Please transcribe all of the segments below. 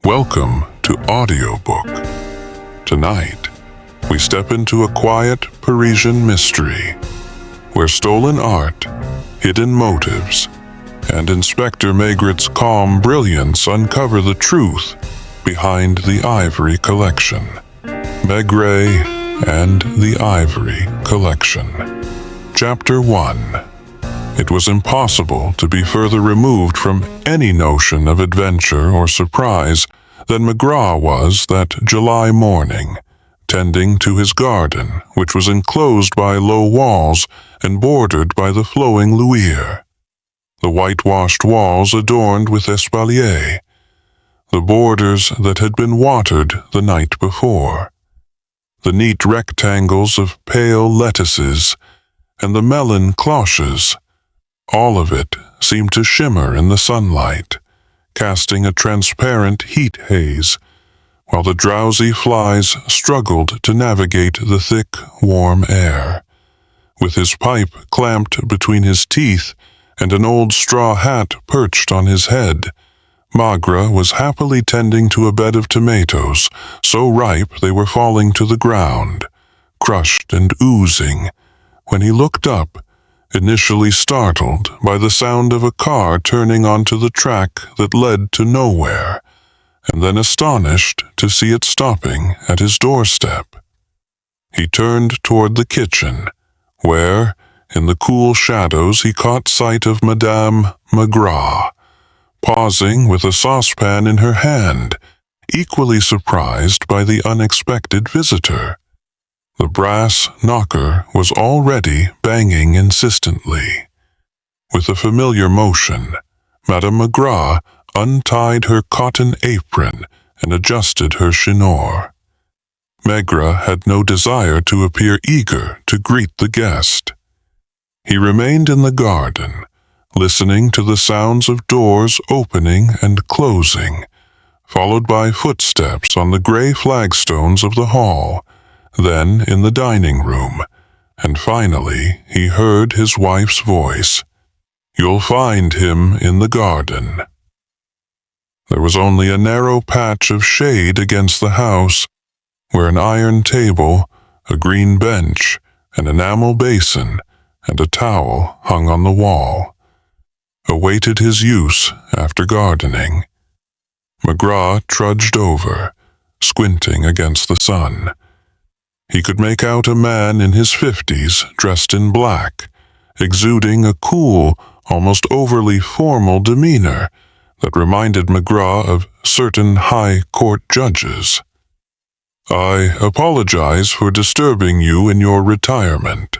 Welcome to Audiobook. Tonight, we step into a quiet Parisian mystery, where stolen art, hidden motives, and Inspector Maigret's calm brilliance uncover the truth behind the Ivory Collection. Maigret and the Ivory Collection. Chapter 1. It was impossible to be further removed from any notion of adventure or surprise than Maigret was that July morning, tending to his garden, which was enclosed by low walls and bordered by the flowing Loire. The whitewashed walls adorned with espaliers, the borders that had been watered the night before, the neat rectangles of pale lettuces, and the melon cloches. All of it seemed to shimmer in the sunlight, casting a transparent heat haze, while the drowsy flies struggled to navigate the thick, warm air. With his pipe clamped between his teeth and an old straw hat perched on his head, Maigret was happily tending to a bed of tomatoes, so ripe they were falling to the ground, crushed and oozing, when he looked up, initially startled by the sound of a car turning onto the track that led to nowhere, and then astonished to see it stopping at his doorstep. He turned toward the kitchen, where, in the cool shadows, he caught sight of Madame Maigret, pausing with a saucepan in her hand, equally surprised by the unexpected visitor. The brass knocker was already banging insistently. With a familiar motion, Madame Maigret untied her cotton apron and adjusted her chignon. Maigret had no desire to appear eager to greet the guest. He remained in the garden, listening to the sounds of doors opening and closing, followed by footsteps on the gray flagstones of the hall, then in the dining room, and finally he heard his wife's voice. "You'll find him in the garden." There was only a narrow patch of shade against the house, where an iron table, a green bench, an enamel basin, and a towel hung on the wall, awaited his use after gardening. Maigret trudged over, squinting against the sun. He could make out a man in his 50s dressed in black, exuding a cool, almost overly formal demeanor that reminded Maigret of certain high court judges. "I apologize for disturbing you in your retirement,"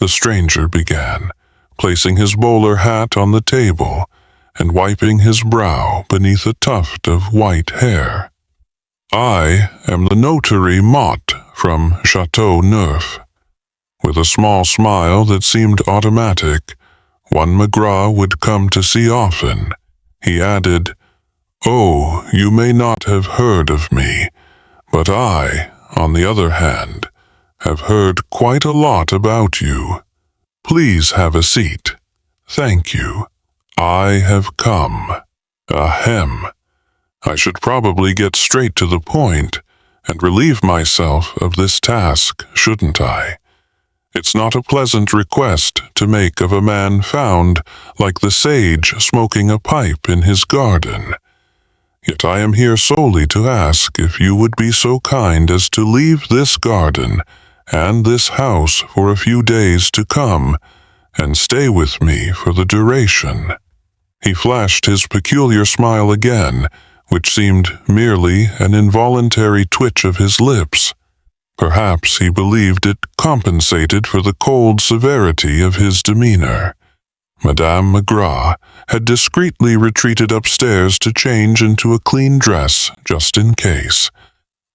the stranger began, placing his bowler hat on the table and wiping his brow beneath a tuft of white hair. "I am the notary Mott from Chateau Neuf." With a small smile that seemed automatic, one Maigret would come to see often, he added, "Oh, you may not have heard of me, but I, on the other hand, have heard quite a lot about you. Please have a seat. Thank you. I have come. Ahem. I should probably get straight to the point and relieve myself of this task, shouldn't I? It's not a pleasant request to make of a man found like the sage smoking a pipe in his garden. Yet I am here solely to ask if you would be so kind as to leave this garden and this house for a few days to come and stay with me for the duration." He flashed his peculiar smile again, which seemed merely an involuntary twitch of his lips. Perhaps he believed it compensated for the cold severity of his demeanor. Madame Maigret had discreetly retreated upstairs to change into a clean dress just in case.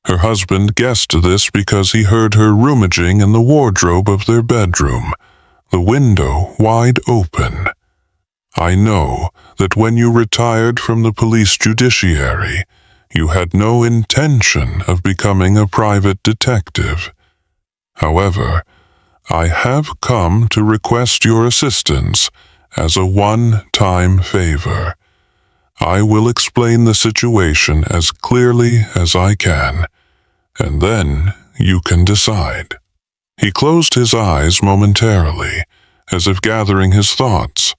Her husband guessed this because he heard her rummaging in the wardrobe of their bedroom, the window wide open. "I know that when you retired from the police judiciary, you had no intention of becoming a private detective. However, I have come to request your assistance as a one-time favor. I will explain the situation as clearly as I can, and then you can decide." He closed his eyes momentarily, as if gathering his thoughts,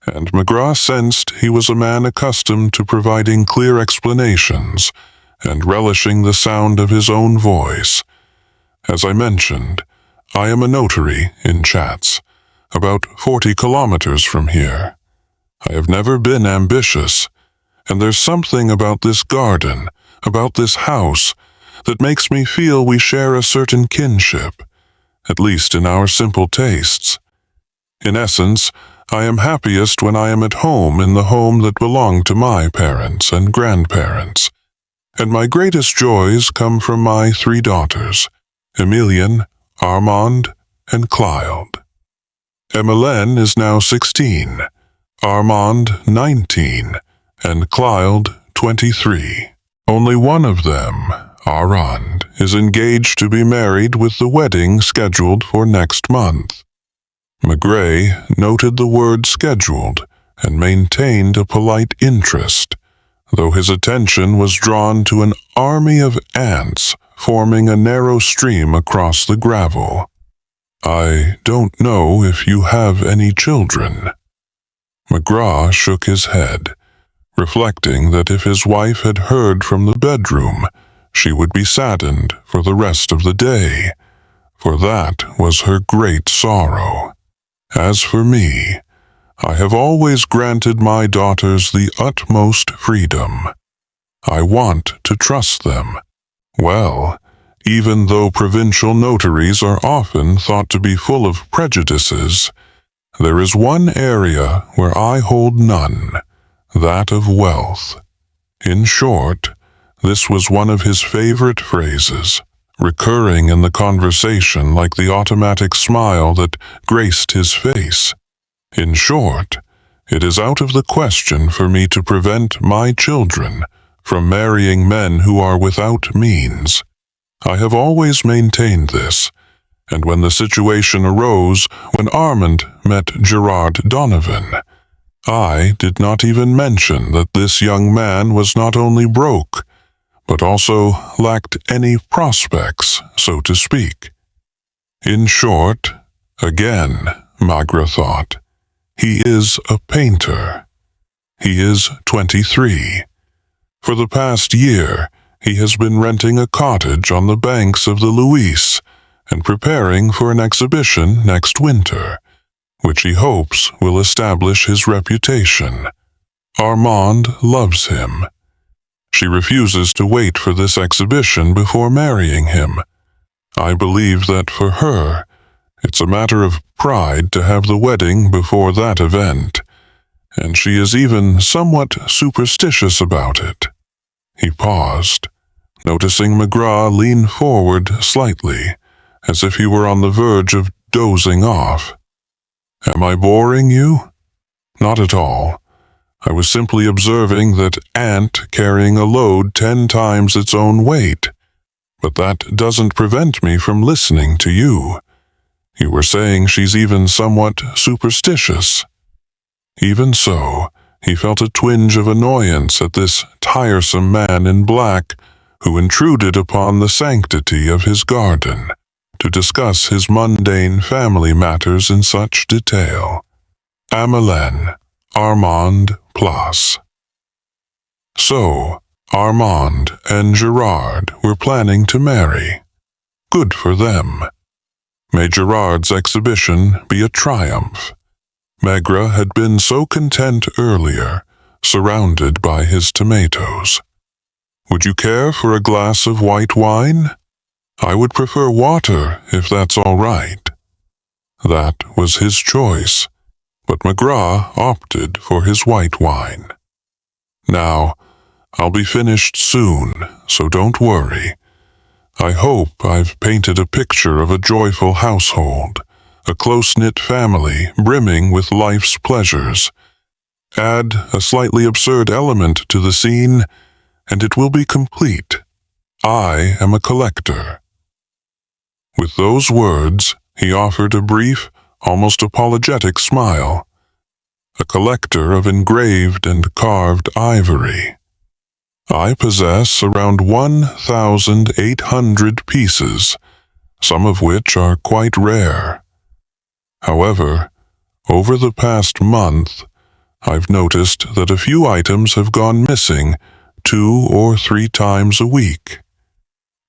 and Maigret sensed he was a man accustomed to providing clear explanations and relishing the sound of his own voice. "As I mentioned, I am a notary in Chats, about 40 kilometers from here. I have never been ambitious, and there's something about this garden, about this house, that makes me feel we share a certain kinship, at least in our simple tastes. In essence, I am happiest when I am at home in the home that belonged to my parents and grandparents, and my greatest joys come from my 3 daughters, Emilienne, Armand, and Clyde. Emilienne is now 16, Armand 19, and Clyde 23. Only one of them, Armand, is engaged to be married with the wedding scheduled for next month." Maigret noted the word scheduled and maintained a polite interest, though his attention was drawn to an army of ants forming a narrow stream across the gravel. "I don't know if you have any children." Maigret shook his head, reflecting that if his wife had heard from the bedroom, she would be saddened for the rest of the day, for that was her great sorrow. "As for me, I have always granted my daughters the utmost freedom. I want to trust them. Well, even though provincial notaries are often thought to be full of prejudices, there is one area where I hold none, that of wealth." In short, this was one of his favorite phrases, recurring in the conversation like the automatic smile that graced his face. "In short, it is out of the question for me to prevent my children from marrying men who are without means. I have always maintained this, and when the situation arose when Armand met Gerard Donovan, I did not even mention that this young man was not only broke, but also lacked any prospects, so to speak. In short, again, Maigret thought, he is a painter. He is 23. For the past year, he has been renting a cottage on the banks of the Louise and preparing for an exhibition next winter, which he hopes will establish his reputation. Armand loves him. She refuses to wait for this exhibition before marrying him. I believe that for her, it's a matter of pride to have the wedding before that event, and she is even somewhat superstitious about it." He paused, noticing Maigret lean forward slightly, as if he were on the verge of dozing off. "Am I boring you?" "Not at all. I was simply observing that ant carrying a load 10 times its own weight, but that doesn't prevent me from listening to you. You were saying she's even somewhat superstitious." Even so, he felt a twinge of annoyance at this tiresome man in black who intruded upon the sanctity of his garden to discuss his mundane family matters in such detail. Emilienne, Armand Place. So, Armand and Gerard were planning to marry. Good for them. May Gerard's exhibition be a triumph. Maigret had been so content earlier, surrounded by his tomatoes. "Would you care for a glass of white wine?" "I would prefer water, if that's all right." That was his choice, but Maigret opted for his white wine. "Now, I'll be finished soon, so don't worry. I hope I've painted a picture of a joyful household, a close-knit family brimming with life's pleasures. Add a slightly absurd element to the scene, and it will be complete. I am a collector." With those words, he offered a brief, almost apologetic smile. a collector of engraved and carved ivory. I possess around 1,800 pieces, some of which are quite rare. However, over the past month, I've noticed that a few items have gone missing 2 or 3 times a week.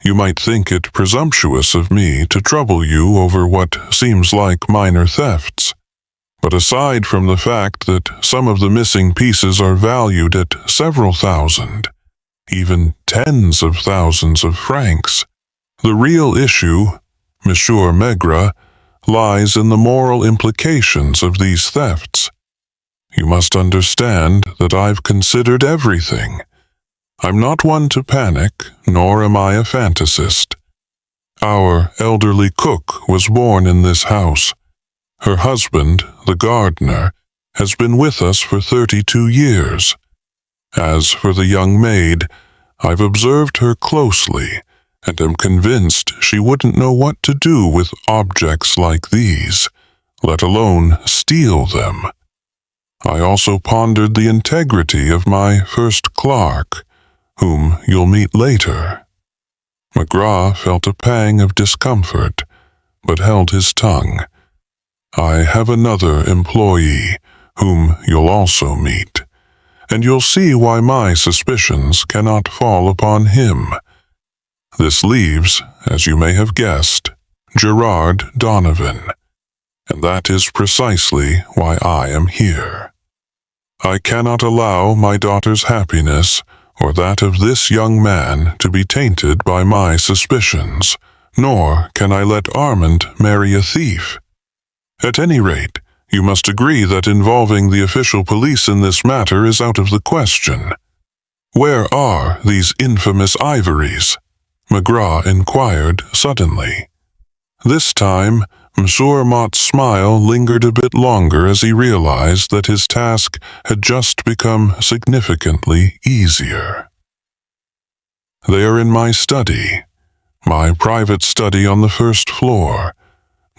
You might think it presumptuous of me to trouble you over what seems like minor thefts, but aside from the fact that some of the missing pieces are valued at several thousand, even tens of thousands of francs, the real issue, Monsieur Maigret, lies in the moral implications of these thefts. You must understand that I've considered everything. I'm not one to panic, nor am I a fantasist. Our elderly cook was born in this house. Her husband, the gardener, has been with us for 32 years. As for the young maid, I've observed her closely, and am convinced she wouldn't know what to do with objects like these, let alone steal them. I also pondered the integrity of my first clerk, whom you'll meet later. Maigret felt a pang of discomfort, but held his tongue. I have another employee, whom you'll also meet, and you'll see why my suspicions cannot fall upon him. This leaves, as you may have guessed, Gerard Donovan, and that is precisely why I am here. I cannot allow my daughter's happiness or that of this young man to be tainted by my suspicions, nor can I let Armand marry a thief. At any rate, you must agree that involving the official police in this matter is out of the question. Where are these infamous ivories? Maigret inquired suddenly. This time, Monsieur Mott's smile lingered a bit longer as he realized that his task had just become significantly easier. They are in my study, my private study on the first floor,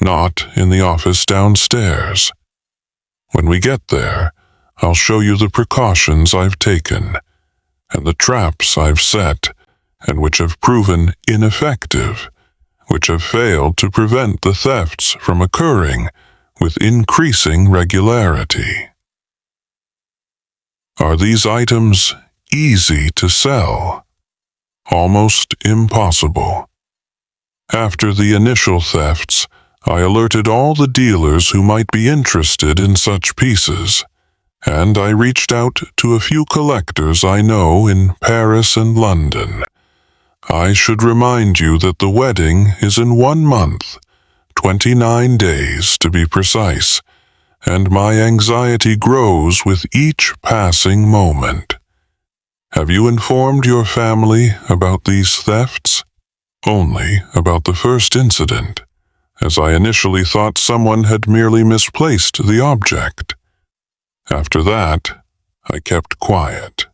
not in the office downstairs. When we get there, I'll show you the precautions I've taken, and the traps I've set, and which have proven ineffective, which have failed to prevent the thefts from occurring with increasing regularity. Are these items easy to sell? Almost impossible. After the initial thefts, I alerted all the dealers who might be interested in such pieces, and I reached out to a few collectors I know in Paris and London. I should remind you that the wedding is in 1 month, 29 days to be precise, and my anxiety grows with each passing moment. Have you informed your family about these thefts? Only about the first incident, as I initially thought someone had merely misplaced the object. After that, I kept quiet.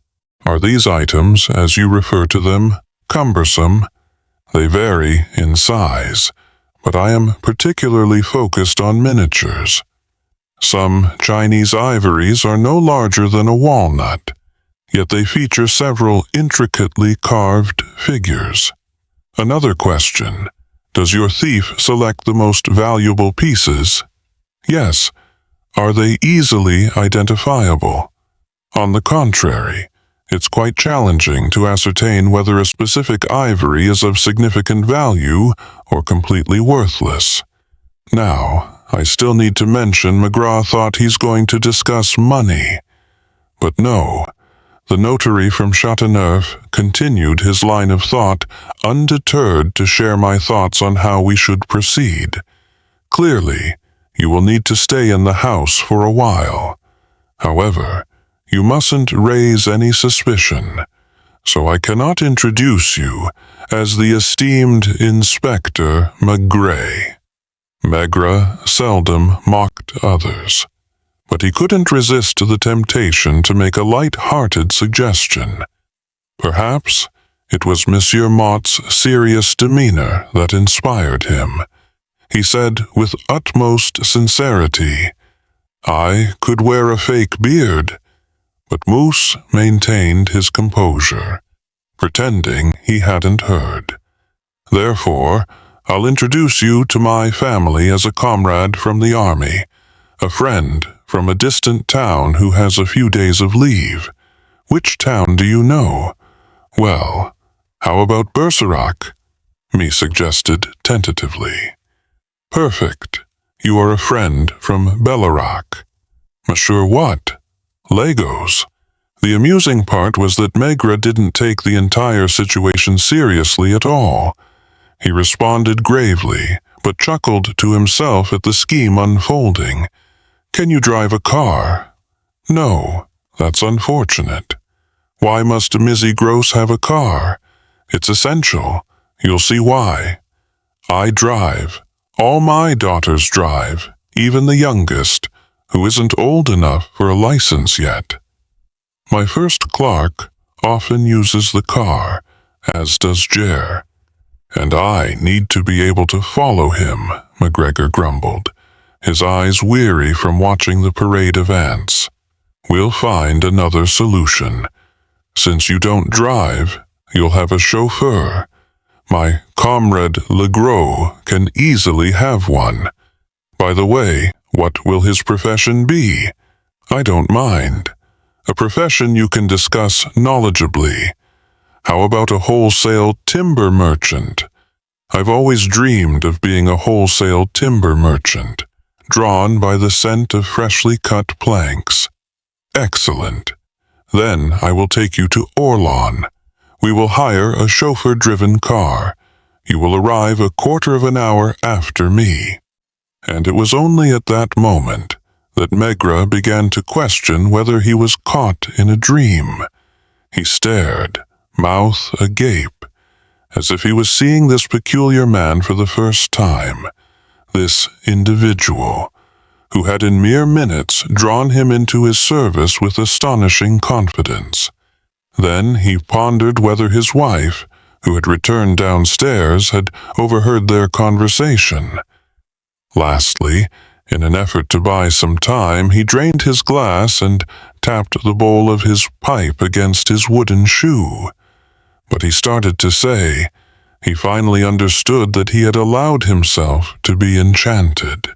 Are these items, as you refer to them, cumbersome? They vary in size, but I am particularly focused on miniatures. Some Chinese ivories are no larger than a walnut, yet they feature several intricately carved figures. Another question: does your thief select the most valuable pieces? Yes. Are they easily identifiable? On the contrary, it's quite challenging to ascertain whether a specific ivory is of significant value or completely worthless. Now, I still need to mention Maigret thought he's going to discuss money. But no, the notary from Chateauneuf continued his line of thought, undeterred to share my thoughts on how we should proceed. Clearly, you will need to stay in the house for a while. However, you mustn't raise any suspicion, so I cannot introduce you as the esteemed Inspector Maigret. Maigret seldom mocked others, but he couldn't resist the temptation to make a light-hearted suggestion. Perhaps it was Monsieur Mott's serious demeanor that inspired him. He said with utmost sincerity, I could wear a fake beard, but Moose maintained his composure, pretending he hadn't heard. Therefore, I'll introduce you to my family as a comrade from the army, a friend from a distant town who has a few days of leave. Which town do you know? Well, how about Bergerac? Me suggested tentatively. Perfect. You are a friend from Bellerac. Monsieur what? Legos. The amusing part was that Maigret didn't take the entire situation seriously at all. He responded gravely, but chuckled to himself at the scheme unfolding. Can you drive a car? No, that's unfortunate. Why must Mizzy Gross have a car? It's essential. You'll see why. I drive. All my daughters drive, even the youngest, who isn't old enough for a license yet. My first clerk often uses the car, as does Jer. And I need to be able to follow him, McGregor grumbled, his eyes weary from watching the parade of ants. We'll find another solution. Since you don't drive, you'll have a chauffeur. My comrade Legros can easily have one. By the way, what will his profession be? I don't mind. A profession you can discuss knowledgeably. How about a wholesale timber merchant? I've always dreamed of being a wholesale timber merchant, drawn by the scent of freshly cut planks. Excellent. Then I will take you to Orlon. We will hire a chauffeur-driven car. You will arrive a quarter of an hour after me. And it was only at that moment that Maigret began to question whether he was caught in a dream. He stared, mouth agape, as if he was seeing this peculiar man for the first time, this individual, who had in mere minutes drawn him into his service with astonishing confidence. Then he pondered whether his wife, who had returned downstairs, had overheard their conversation. Lastly, in an effort to buy some time, he drained his glass and tapped the bowl of his pipe against his wooden shoe. But he started to say, he finally understood that he had allowed himself to be enchanted.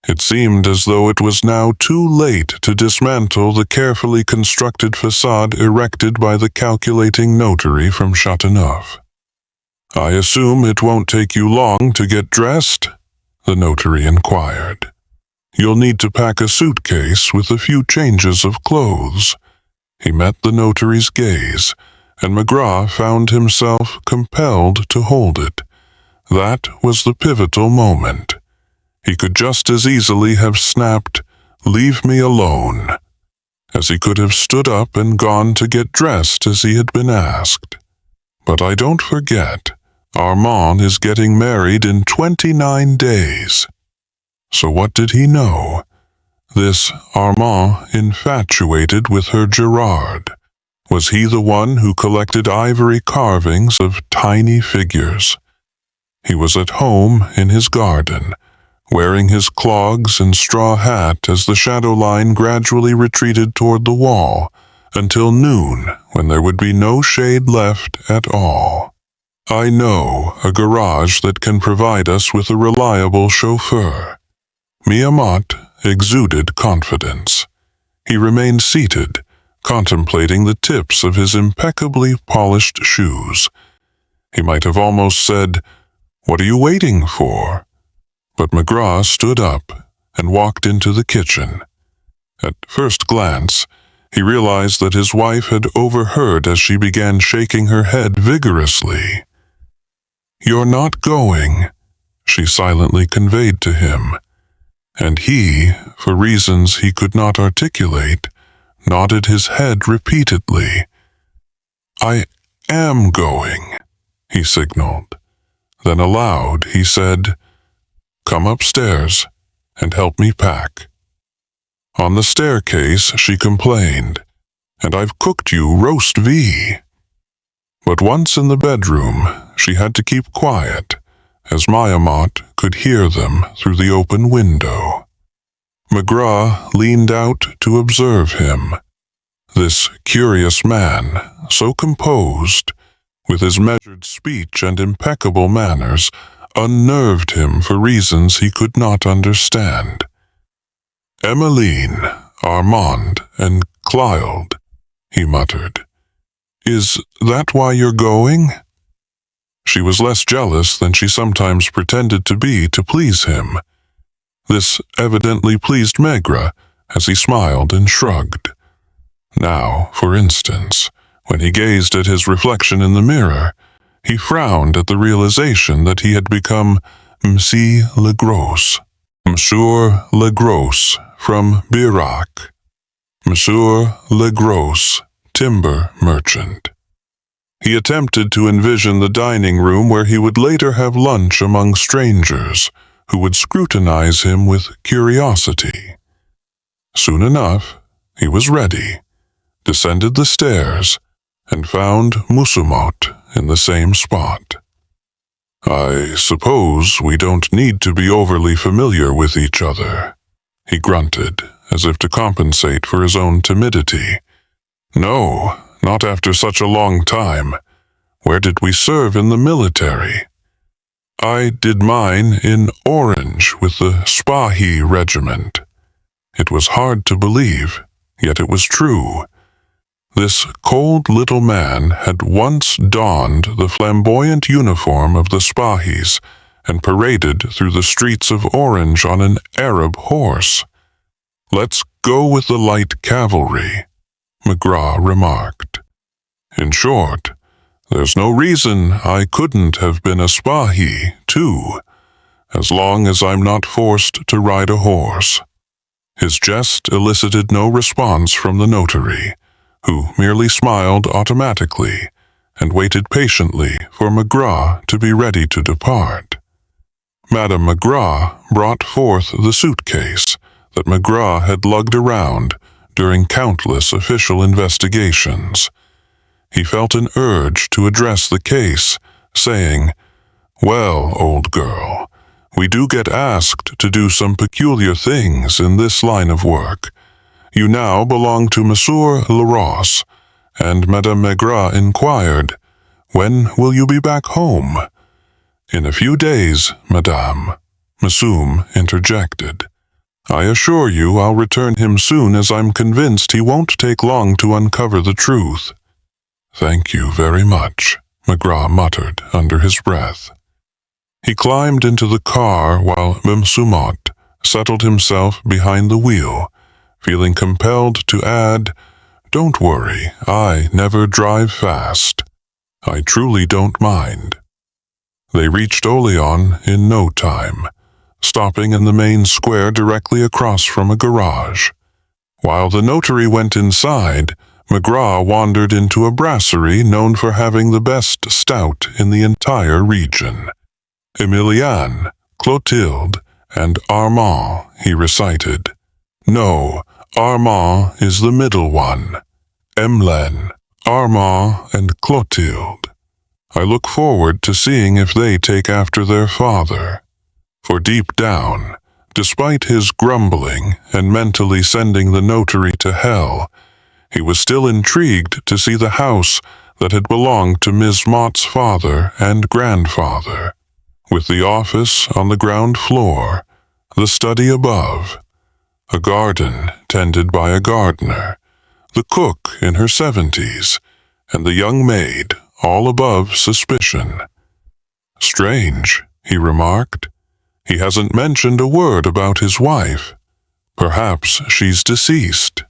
It seemed as though it was now too late to dismantle the carefully constructed facade erected by the calculating notary from Chateauneuf. I assume it won't take you long to get dressed? The notary inquired. You'll need to pack a suitcase with a few changes of clothes. He met the notary's gaze, and Maigret found himself compelled to hold it. That was the pivotal moment. He could just as easily have snapped, "Leave me alone," as he could have stood up and gone to get dressed as he had been asked. But I don't forget, Armand is getting married in 29 days. So what did he know? This Armand infatuated with her Gerard. Was he the one who collected ivory carvings of tiny figures? He was at home in his garden, wearing his clogs and straw hat as the shadow line gradually retreated toward the wall, until noon, when there would be no shade left at all. I know a garage that can provide us with a reliable chauffeur. Miyamoto exuded confidence. He remained seated, contemplating the tips of his impeccably polished shoes. He might have almost said, "What are you waiting for?" But Maigret stood up and walked into the kitchen. At first glance, he realized that his wife had overheard as she began shaking her head vigorously. "You're not going," she silently conveyed to him, and he, for reasons he could not articulate, nodded his head repeatedly. "I am going," he signaled. Then aloud he said, "Come upstairs and help me pack." On the staircase she complained, "And I've cooked you roast V." But once in the bedroom, she had to keep quiet, as Miyamoto could hear them through the open window. Maigret leaned out to observe him. This curious man, so composed, with his measured speech and impeccable manners, unnerved him for reasons he could not understand. "Emmeline, Armand, and Clotilde," he muttered. "Is that why you're going?" She was less jealous than she sometimes pretended to be to please him. This evidently pleased Maigret, as he smiled and shrugged. Now, for instance, when he gazed at his reflection in the mirror, he frowned at the realization that he had become Monsieur Legros. Monsieur Legros from Birac. Monsieur Legros, timber merchant. He attempted to envision the dining room where he would later have lunch among strangers who would scrutinize him with curiosity. Soon enough, he was ready, descended the stairs, and found Musumot in the same spot. "I suppose we don't need to be overly familiar with each other," he grunted, as if to compensate for his own timidity. "No, not after such a long time. Where did we serve in the military?" "I did mine in Orange with the Spahi Regiment." It was hard to believe, yet it was true. This cold little man had once donned the flamboyant uniform of the Spahis and paraded through the streets of Orange on an Arab horse. "Let's go with the light cavalry," Maigret remarked. "In short, there's no reason I couldn't have been a Spahi, too, as long as I'm not forced to ride a horse." His jest elicited no response from the notary, who merely smiled automatically and waited patiently for Maigret to be ready to depart. Madame Maigret brought forth the suitcase that Maigret had lugged around during countless official investigations. He felt an urge to address the case, saying, "Well, old girl, we do get asked to do some peculiar things in this line of work. You now belong to Monsieur Leros," and Madame Maigret inquired, "When will you be back home?" "In a few days, madame," Massoum interjected. "I assure you I'll return him soon, as I'm convinced he won't take long to uncover the truth." "Thank you very much," Maigret muttered under his breath. He climbed into the car while Musumot settled himself behind the wheel, feeling compelled to add, "Don't worry, I never drive fast. I truly don't mind." They reached Oleon in no time, stopping in the main square directly across from a garage. While the notary went inside, Maigret wandered into a brasserie known for having the best stout in the entire region. "Emilienne, Clotilde, and Armand," he recited. "No, Armand is the middle one. Emmeline, Armand, and Clotilde. I look forward to seeing if they take after their father." For deep down, despite his grumbling and mentally sending the notary to hell, he was still intrigued to see the house that had belonged to Miss Mott's father and grandfather, with the office on the ground floor, the study above, a garden tended by a gardener, the cook in her 70s, and the young maid all above suspicion. "Strange," he remarked. "He hasn't mentioned a word about his wife. Perhaps she's deceased."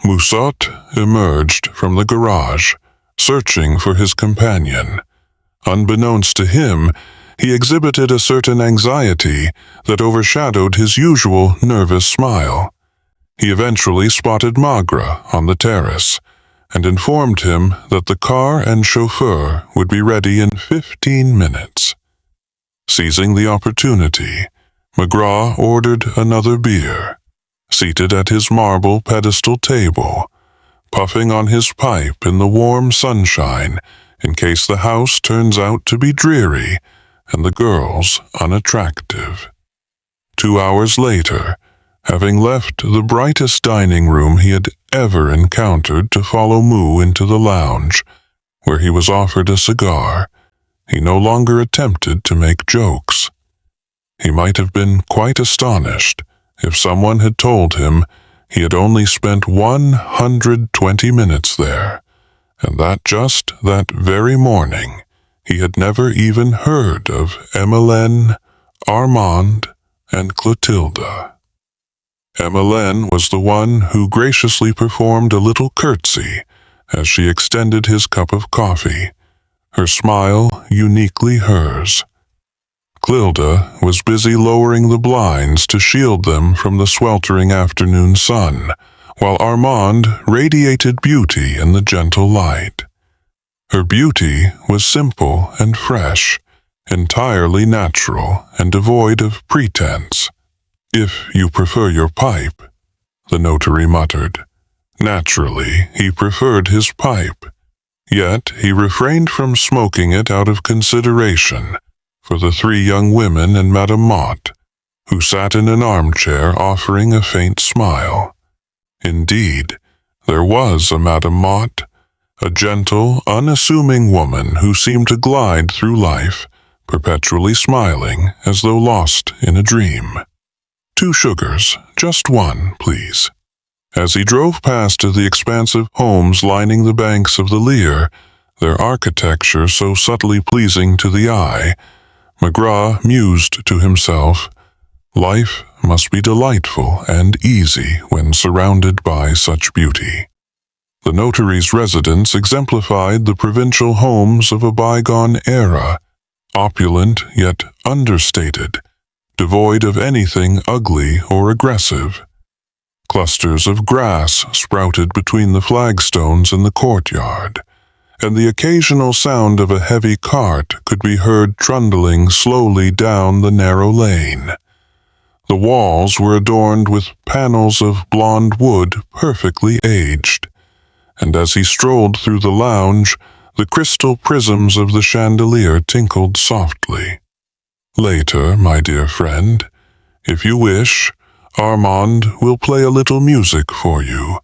Musot emerged from the garage, searching for his companion. Unbeknownst to him, he exhibited a certain anxiety that overshadowed his usual nervous smile. He eventually spotted Maigret on the terrace and informed him that the car and chauffeur would be ready in 15 minutes. Seizing the opportunity, Maigret ordered another beer, seated at his marble pedestal table, puffing on his pipe in the warm sunshine in case the house turns out to be dreary and the girls unattractive. 2 hours later, having left the brightest dining room he had ever encountered to follow Moo into the lounge, where he was offered a cigar. He no longer attempted to make jokes. He might have been quite astonished if someone had told him he had only spent 120 minutes there, and that just that very morning he had never even heard of Emmeline, Armand, and Clotilda. Emmeline was the one who graciously performed a little curtsy as she extended his cup of coffee, her smile uniquely hers. Clotilda was busy lowering the blinds to shield them from the sweltering afternoon sun, while Armand radiated beauty in the gentle light. Her beauty was simple and fresh, entirely natural and devoid of pretense. "If you prefer your pipe," the notary muttered. Naturally, he preferred his pipe, yet he refrained from smoking it out of consideration for the three young women and Madame Mott, who sat in an armchair offering a faint smile. Indeed, there was a Madame Mott, a gentle, unassuming woman who seemed to glide through life, perpetually smiling as though lost in a dream. "2 sugars, just one, please." As he drove past the expansive homes lining the banks of the Lier, their architecture so subtly pleasing to the eye, Maigret mused to himself, life must be delightful and easy when surrounded by such beauty. The notary's residence exemplified the provincial homes of a bygone era, opulent yet understated, devoid of anything ugly or aggressive. Clusters of grass sprouted between the flagstones in the courtyard, and the occasional sound of a heavy cart could be heard trundling slowly down the narrow lane. The walls were adorned with panels of blonde wood perfectly aged, and as he strolled through the lounge, the crystal prisms of the chandelier tinkled softly. "Later, my dear friend, if you wish, Armand will play a little music for you,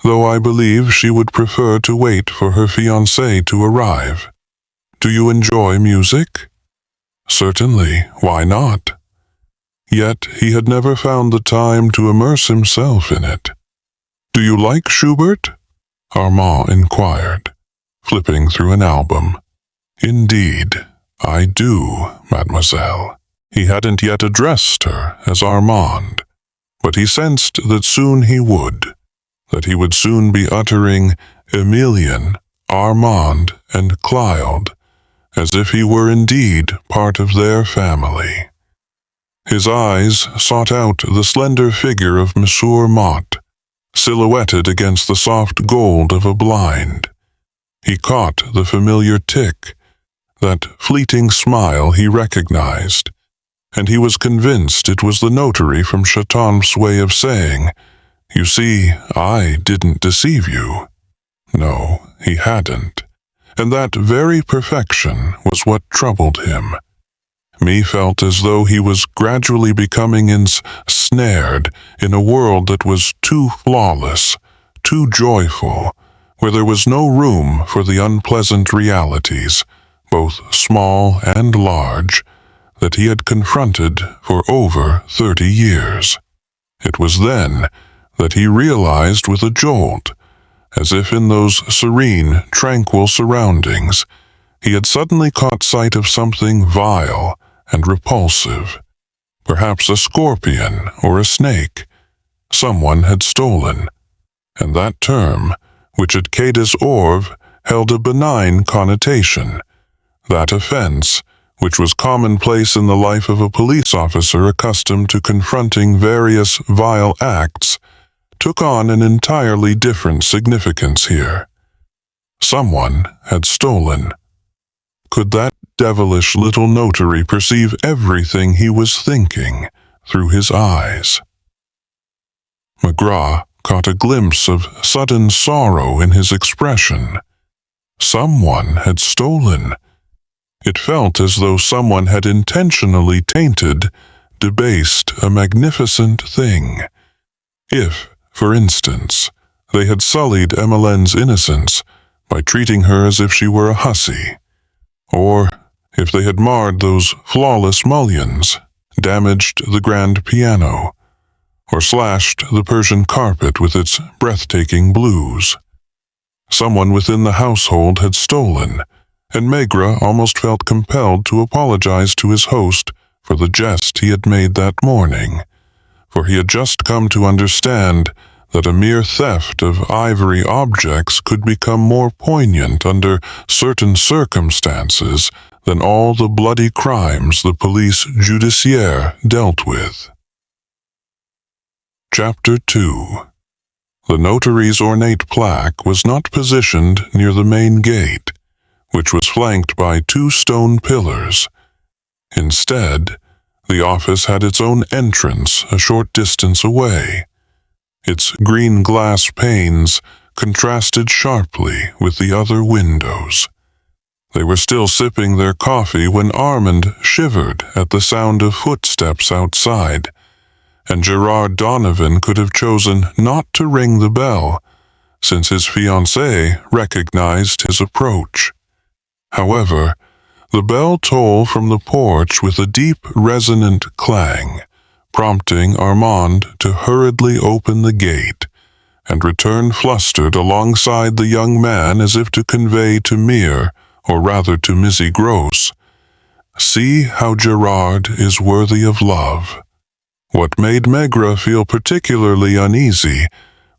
though I believe she would prefer to wait for her fiancé to arrive. Do you enjoy music?" Certainly, why not? Yet he had never found the time to immerse himself in it. "Do you like Schubert?" Armand inquired, flipping through an album. "Indeed, I do, mademoiselle." He hadn't yet addressed her as Armand, but he sensed that soon he would, that he would soon be uttering Emilian, Armand, and Cloud, as if he were indeed part of their family. His eyes sought out the slender figure of Monsieur Mott, silhouetted against the soft gold of a blind. He caught the familiar tick, that fleeting smile he recognized, and he was convinced it was the notary from Chaton's way of saying, "You see, I didn't deceive you." No, he hadn't, and that very perfection was what troubled him. Me felt as though he was gradually becoming ensnared in a world that was too flawless, too joyful, where there was no room for the unpleasant realities, both small and large, that he had confronted for over 30 years. It was then that he realized with a jolt, as if in those serene, tranquil surroundings, he had suddenly caught sight of something vile and repulsive, perhaps a scorpion or a snake. Someone had stolen, and that term, which at Quai des Orves held a benign connotation, that offense, which was commonplace in the life of a police officer accustomed to confronting various vile acts, took on an entirely different significance here. Someone had stolen. Could that devilish little notary perceive everything he was thinking through his eyes? Maigret caught a glimpse of sudden sorrow in his expression. Someone had stolen. It felt as though someone had intentionally tainted, debased a magnificent thing. If, for instance, they had sullied Emmeline's innocence by treating her as if she were a hussy, or if they had marred those flawless mullions, damaged the grand piano, or slashed the Persian carpet with its breathtaking blues. Someone within the household had stolen, and Maigret almost felt compelled to apologize to his host for the jest he had made that morning, for he had just come to understand that a mere theft of ivory objects could become more poignant under certain circumstances than all the bloody crimes the police judiciaire dealt with. Chapter 2. The notary's ornate plaque was not positioned near the main gate, which was flanked by 2 stone pillars. Instead, the office had its own entrance a short distance away. Its green glass panes contrasted sharply with the other windows. They were still sipping their coffee when Armand shivered at the sound of footsteps outside, and Gerard Donovan could have chosen not to ring the bell, since his fiancée recognized his approach. However, the bell tolled from the porch with a deep, resonant clang, prompting Armand to hurriedly open the gate and return flustered alongside the young man as if to convey to Mir, or rather to Missy Gross, "See how Gerard is worthy of love." What made Maigret feel particularly uneasy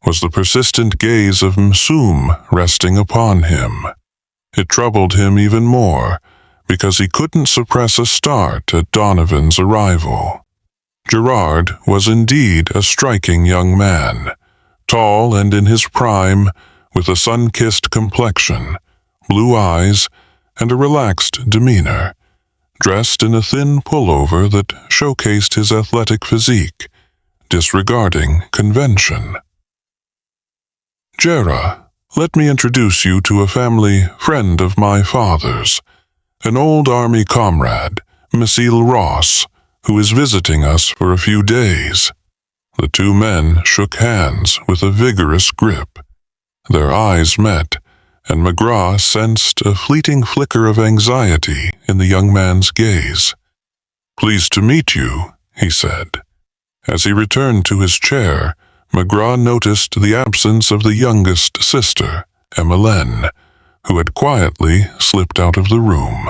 was the persistent gaze of Msoum resting upon him. It troubled him even more, because he couldn't suppress a start at Donovan's arrival. Gerard was indeed a striking young man, tall and in his prime, with a sun-kissed complexion, blue eyes, and a relaxed demeanor, dressed in a thin pullover that showcased his athletic physique, disregarding convention. "Gera, let me introduce you to a family friend of my father's, an old army comrade, Monsieur Ross, who is visiting us for a few days." The 2 men shook hands with a vigorous grip. Their eyes met, and Maigret sensed a fleeting flicker of anxiety in the young man's gaze. "Pleased to meet you," he said. As he returned to his chair, Maigret noticed the absence of the youngest sister, Emmeline, who had quietly slipped out of the room.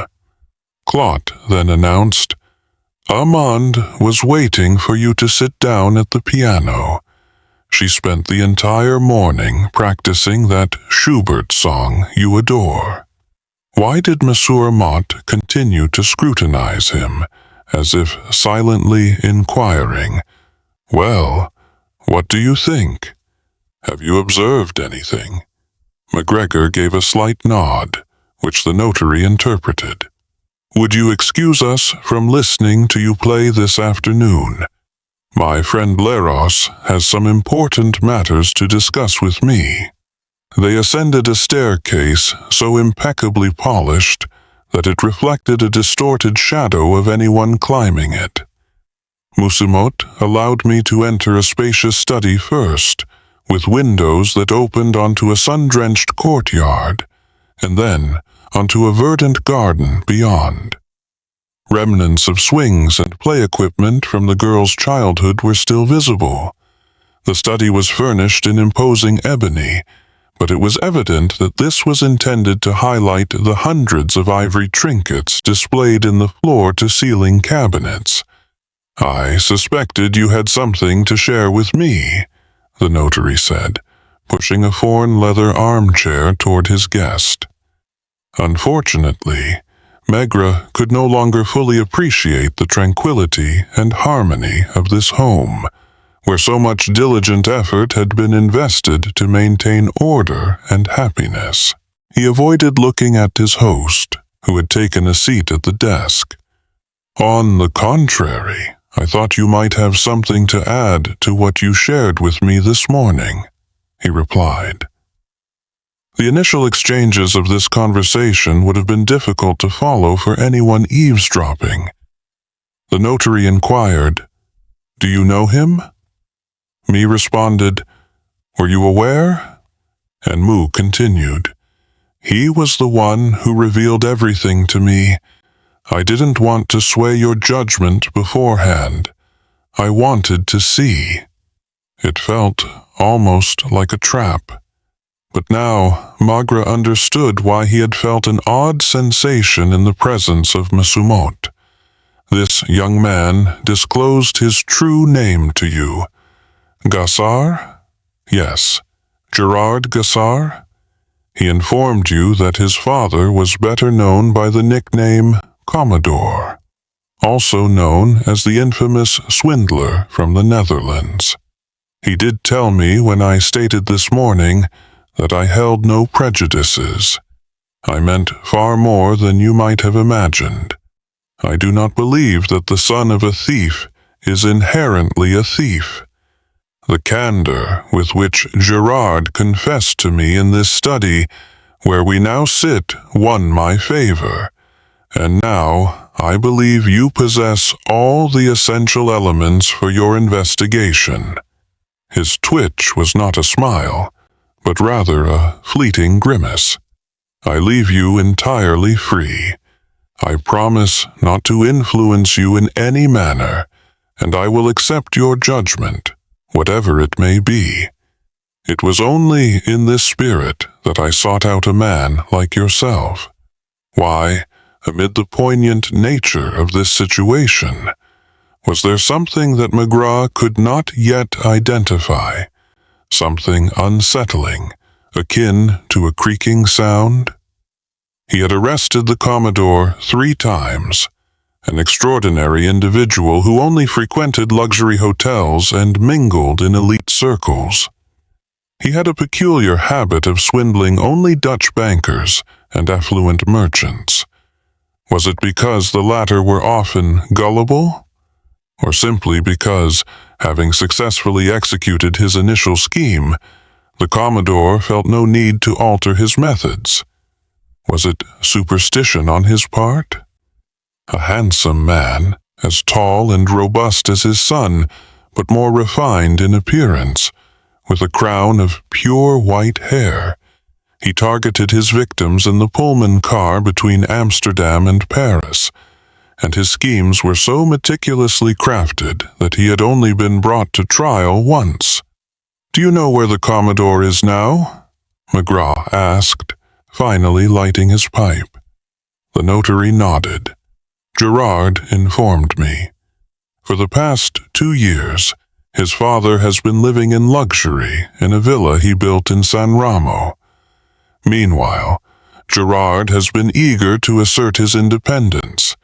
Clot then announced, "Armand was waiting for you to sit down at the piano. She spent the entire morning practicing that Schubert song you adore." Why did Monsieur Mott continue to scrutinize him, as if silently inquiring, "Well, what do you think? Have you observed anything?" McGregor gave a slight nod, which the notary interpreted. "Would you excuse us from listening to you play this afternoon? My friend Leros has some important matters to discuss with me." They ascended a staircase so impeccably polished that it reflected a distorted shadow of anyone climbing it. Musumot allowed me to enter a spacious study first, with windows that opened onto a sun-drenched courtyard, and then onto a verdant garden beyond. Remnants of swings and play equipment from the girl's childhood were still visible. The study was furnished in imposing ebony, but it was evident that this was intended to highlight the hundreds of ivory trinkets displayed in the floor-to-ceiling cabinets. "I suspected you had something to share with me," the notary said, pushing a foreign leather armchair toward his guest. Unfortunately, Maigret could no longer fully appreciate the tranquility and harmony of this home, where so much diligent effort had been invested to maintain order and happiness. He avoided looking at his host, who had taken a seat at the desk. "On the contrary, I thought you might have something to add to what you shared with me this morning," he replied. The initial exchanges of this conversation would have been difficult to follow for anyone eavesdropping. The notary inquired, "Do you know him?" Me responded, "Were you aware?" And Mu continued, "He was the one who revealed everything to me. I didn't want to sway your judgment beforehand. I wanted to see." It felt almost like a trap. But now Maigret understood why he had felt an odd sensation in the presence of Mesumot. This young man disclosed his true name to you. Gassar? Yes, Gerard Gassar. He informed you that his father was better known by the nickname Commodore, also known as the infamous swindler from the Netherlands. He did tell me when I stated this morning that I held no prejudices. I meant far more than you might have imagined. I do not believe that the son of a thief is inherently a thief. The candor with which Gerard confessed to me in this study, where we now sit, won my favor, and now I believe you possess all the essential elements for your investigation." His twitch was not a smile, but rather a fleeting grimace. "I leave you entirely free. I promise not to influence you in any manner, and I will accept your judgment, whatever it may be. It was only in this spirit that I sought out a man like yourself. Why, amid the poignant nature of this situation, was there something that Maigret could not yet identify, something unsettling, akin to a creaking sound? He had arrested the Commodore 3 times, an extraordinary individual who only frequented luxury hotels and mingled in elite circles. He had a peculiar habit of swindling only Dutch bankers and affluent merchants. Was it because the latter were often gullible? Or simply because, having successfully executed his initial scheme, the Commodore felt no need to alter his methods? Was it superstition on his part? A handsome man, as tall and robust as his son, but more refined in appearance, with a crown of pure white hair, he targeted his victims in the Pullman car between Amsterdam and Paris, and his schemes were so meticulously crafted that he had only been brought to trial once. "Do you know where the Commodore is now?" Maigret asked, finally lighting his pipe. The notary nodded. "Gerard informed me. For the past 2 years, his father has been living in luxury in a villa he built in San Ramo. Meanwhile, Gerard has been eager to assert his independence,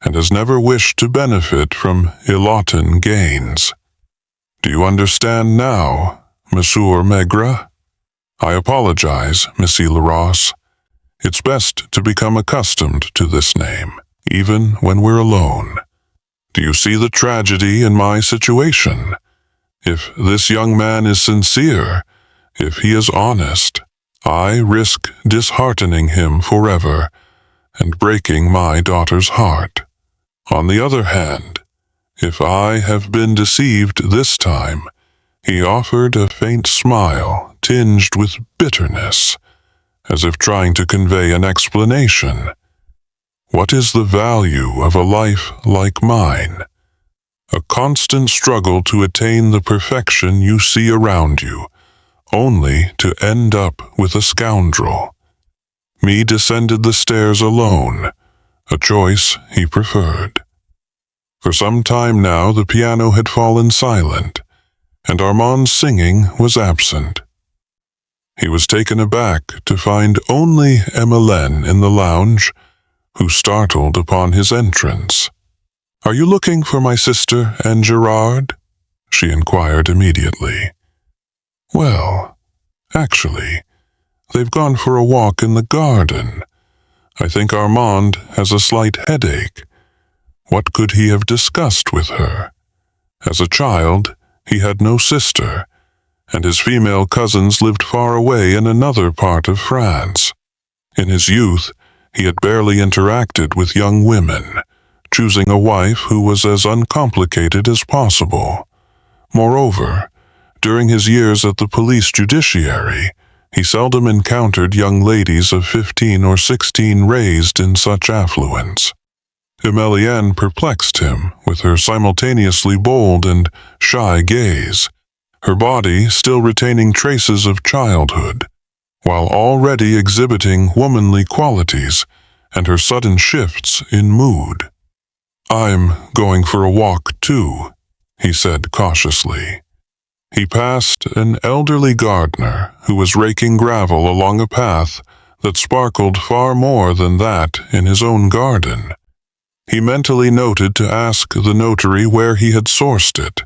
and has never wished to benefit from ill-gotten gains. Do you understand now, Monsieur Maigret? I apologize, Monsieur Leross. It's best to become accustomed to this name, even when we're alone. Do you see the tragedy in my situation? If this young man is sincere, if he is honest, I risk disheartening him forever and breaking my daughter's heart. On the other hand, if I have been deceived this time," he offered a faint smile tinged with bitterness, as if trying to convey an explanation. "What is the value of a life like mine? A constant struggle to attain the perfection you see around you, only to end up with a scoundrel. Me descended the stairs alone, a choice he preferred." For some time now the piano had fallen silent, and Armand's singing was absent. He was taken aback to find only Emmeline in the lounge, who startled upon his entrance. "Are you looking for my sister and Gerard?" she inquired immediately. "Well, actually, they've gone for a walk in the garden. I think Armand has a slight headache. What could he have discussed with her? As a child, he had no sister, and his female cousins lived far away in another part of France. In his youth, he had barely interacted with young women, choosing a wife who was as uncomplicated as possible. Moreover, during his years at the police judiciary, he seldom encountered young ladies of 15 or 16 raised in such affluence. Emilienne perplexed him with her simultaneously bold and shy gaze, her body still retaining traces of childhood, while already exhibiting womanly qualities, and her sudden shifts in mood. "I'm going for a walk, too," he said cautiously. He passed an elderly gardener who was raking gravel along a path that sparkled far more than that in his own garden. He mentally noted to ask the notary where he had sourced it.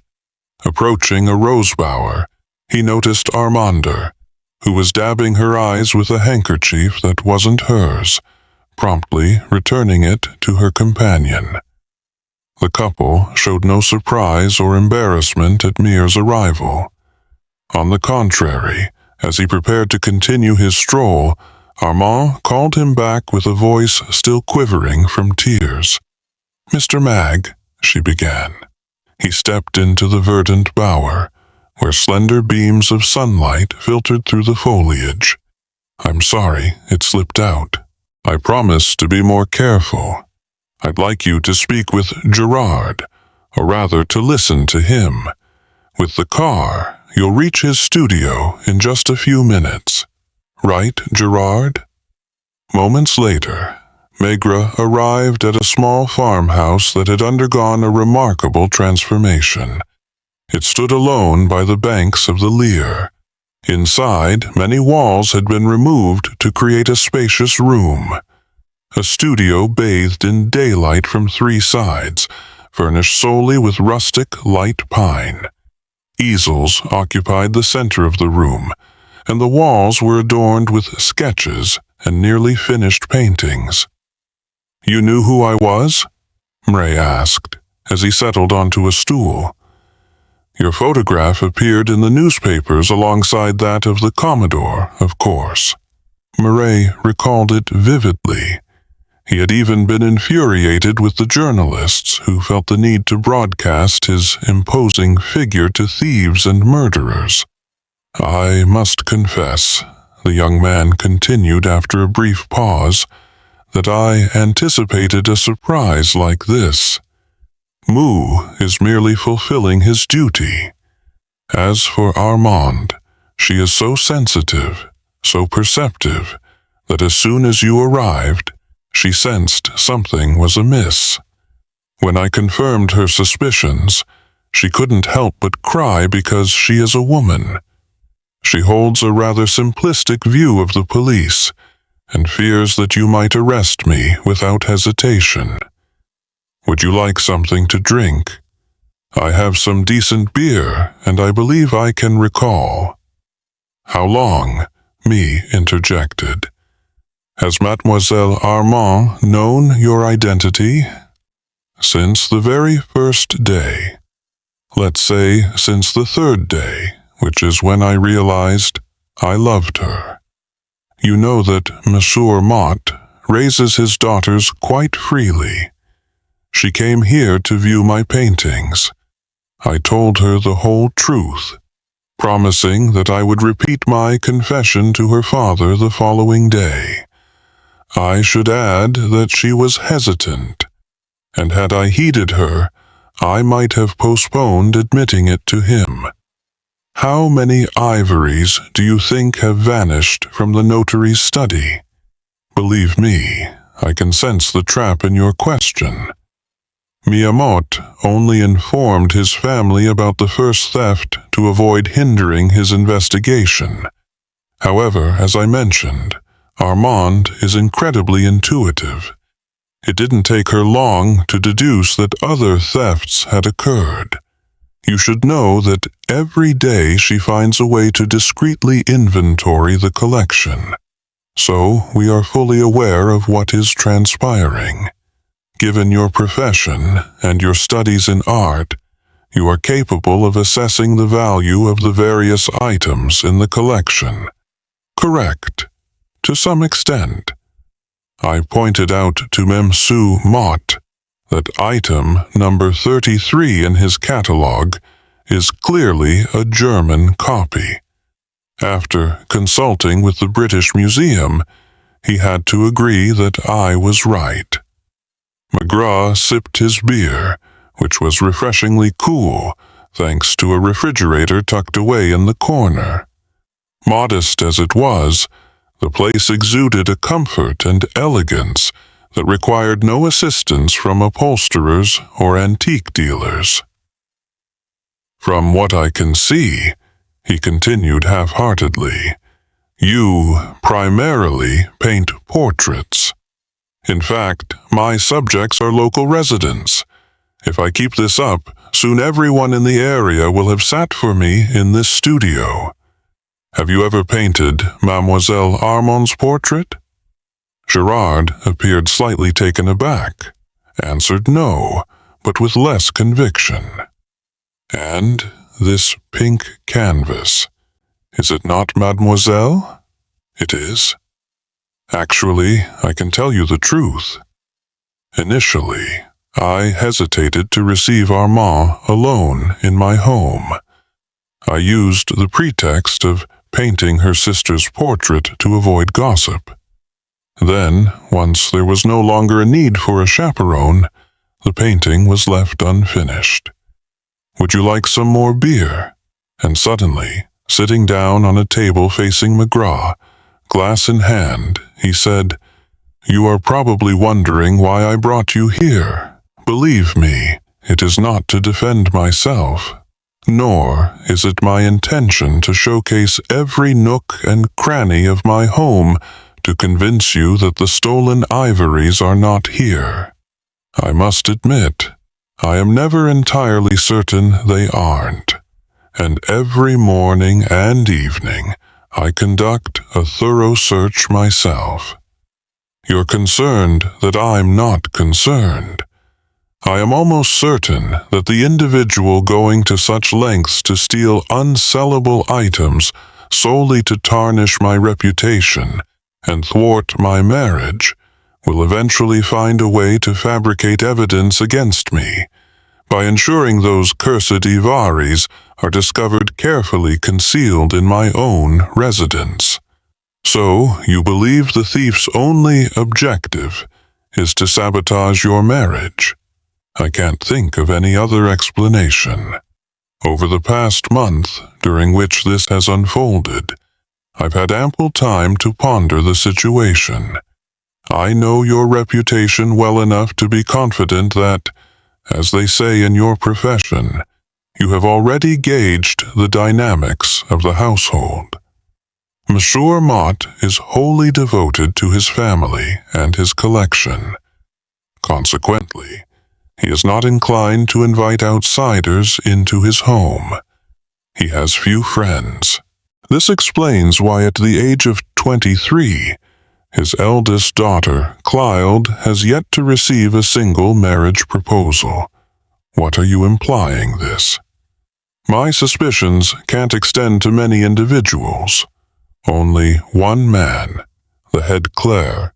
Approaching a rose bower, he noticed Armande, who was dabbing her eyes with a handkerchief that wasn't hers, promptly returning it to her companion. The couple showed no surprise or embarrassment at Mir's arrival. On the contrary, as he prepared to continue his stroll, Armand called him back with a voice still quivering from tears. "Mr. Mag," she began. He stepped into the verdant bower, where slender beams of sunlight filtered through the foliage. "I'm sorry, it slipped out. I promised to be more careful. I'd like you to speak with Gerard, or rather to listen to him. With the car, you'll reach his studio in just a few minutes. Right, Gerard?" Moments later, Maigret arrived at a small farmhouse that had undergone a remarkable transformation. It stood alone by the banks of the Lire. Inside, many walls had been removed to create a spacious room. A studio bathed in daylight from 3 sides, furnished solely with rustic light pine. Easels occupied the center of the room, and the walls were adorned with sketches and nearly finished paintings. "You knew who I was?" Maigret asked, as he settled onto a stool. "Your photograph appeared in the newspapers alongside that of the Commodore, of course." Maigret recalled it vividly. He had even been infuriated with the journalists who felt the need to broadcast his imposing figure to thieves and murderers. "I must confess," the young man continued after a brief pause, "that I anticipated a surprise like this. Mou is merely fulfilling his duty. As for Armande, she is so sensitive, so perceptive, that as soon as you arrived, she sensed something was amiss. When I confirmed her suspicions, she couldn't help but cry because she is a woman. She holds a rather simplistic view of the police, and fears that you might arrest me without hesitation. Would you like something to drink? I have some decent beer, and I believe I can recall." "How long?" Me interjected. "Has Mademoiselle Armand known your identity?" "Since the very first day. Let's say since the 3rd day, which is when I realized I loved her. You know that Monsieur Mott raises his daughters quite freely. She came here to view my paintings. I told her the whole truth, promising that I would repeat my confession to her father the following day. I should add that she was hesitant, and had I heeded her, I might have postponed admitting it to him. How many ivories do you think have vanished from the notary's study? Believe me, I can sense the trap in your question. Miyamoto only informed his family about the first theft to avoid hindering his investigation. However, as I mentioned, Armande is incredibly intuitive. It didn't take her long to deduce that other thefts had occurred. You should know that every day she finds a way to discreetly inventory the collection. So we are fully aware of what is transpiring. Given your profession and your studies in art, you are capable of assessing the value of the various items in the collection. Correct, to some extent. I pointed out to Monsieur Mott that item number 33 in his catalog is clearly a German copy. After consulting with the British Museum, he had to agree that I was right. Maigret sipped his beer, which was refreshingly cool, thanks to a refrigerator tucked away in the corner. Modest as it was, the place exuded a comfort and elegance that required no assistance from upholsterers or antique dealers. "From what I can see," he continued half-heartedly, "you primarily paint portraits. In fact, my subjects are local residents. If I keep this up, soon everyone in the area will have sat for me in this studio. Have you ever painted Mademoiselle Armand's portrait?" Gerard appeared slightly taken aback, answered no, but with less conviction. "And this pink canvas, is it not Mademoiselle?" "It is. Actually, I can tell you the truth. Initially, I hesitated to receive Armand alone in my home. I used the pretext of painting her sister's portrait to avoid gossip. Then, once there was no longer a need for a chaperone, the painting was left unfinished. Would you like some more beer?" And suddenly, sitting down on a table facing Maigret, glass in hand, he said, "You are probably wondering why I brought you here. Believe me, it is not to defend myself, nor is it my intention to showcase every nook and cranny of my home to convince you that the stolen ivories are not here. I must admit, I am never entirely certain they aren't, and every morning and evening I conduct a thorough search myself. You're concerned that I'm not concerned. I am almost certain that the individual going to such lengths to steal unsellable items solely to tarnish my reputation and thwart my marriage will eventually find a way to fabricate evidence against me by ensuring those cursed ivories are discovered carefully concealed in my own residence. So, you believe the thief's only objective is to sabotage your marriage? I can't think of any other explanation. Over the past month, during which this has unfolded, I've had ample time to ponder the situation. I know your reputation well enough to be confident that, as they say in your profession, you have already gauged the dynamics of the household. Monsieur Mott is wholly devoted to his family and his collection. Consequently, he is not inclined to invite outsiders into his home. He has few friends. This explains why at the age of 23, his eldest daughter, Clylde, has yet to receive a single marriage proposal. What are you implying this? My suspicions can't extend to many individuals. Only one man, the head clerk,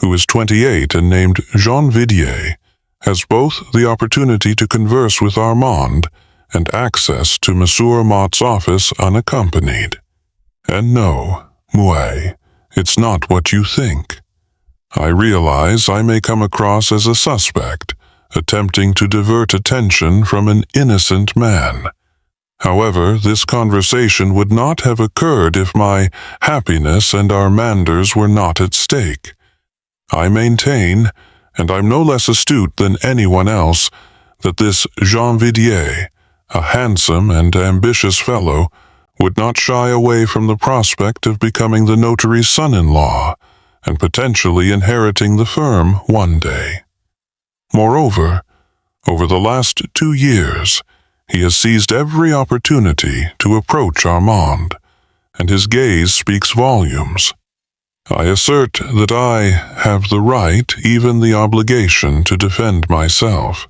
who is 28 and named Jean Vidier, has both the opportunity to converse with Armand and access to Monsieur Mott's office unaccompanied. And no, Mouet, it's not what you think. I realize I may come across as a suspect, attempting to divert attention from an innocent man. However, this conversation would not have occurred if my happiness and Armander's were not at stake. I maintain, and I'm no less astute than anyone else, that this Jean Vidier, a handsome and ambitious fellow, would not shy away from the prospect of becoming the notary's son-in-law and potentially inheriting the firm one day. Moreover, over the last 2 years, he has seized every opportunity to approach Armand, and his gaze speaks volumes. I assert that I have the right, even the obligation, to defend myself.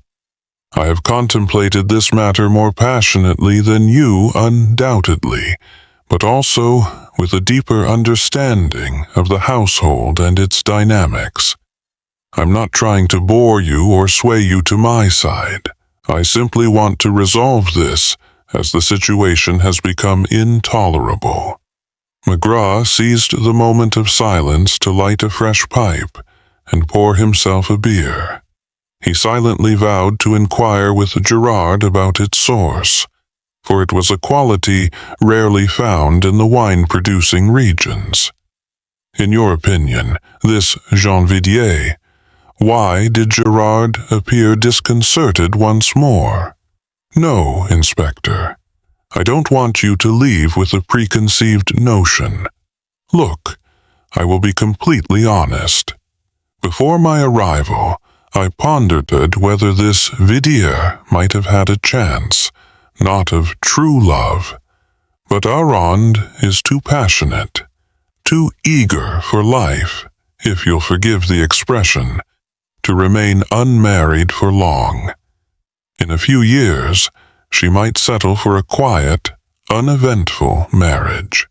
I have contemplated this matter more passionately than you, undoubtedly, but also with a deeper understanding of the household and its dynamics. I'm not trying to bore you or sway you to my side. I simply want to resolve this, as the situation has become intolerable." Maigret seized the moment of silence to light a fresh pipe and pour himself a beer. He silently vowed to inquire with Gerard about its source, for it was a quality rarely found in the wine-producing regions. "In your opinion, this Jean Vidier, why did Gerard appear disconcerted once more?" "No, Inspector. I don't want you to leave with a preconceived notion. Look, I will be completely honest. Before my arrival, I pondered whether this Vidier might have had a chance, not of true love. But Armand is too passionate, too eager for life, if you'll forgive the expression, to remain unmarried for long. In a few years, she might settle for a quiet, uneventful marriage.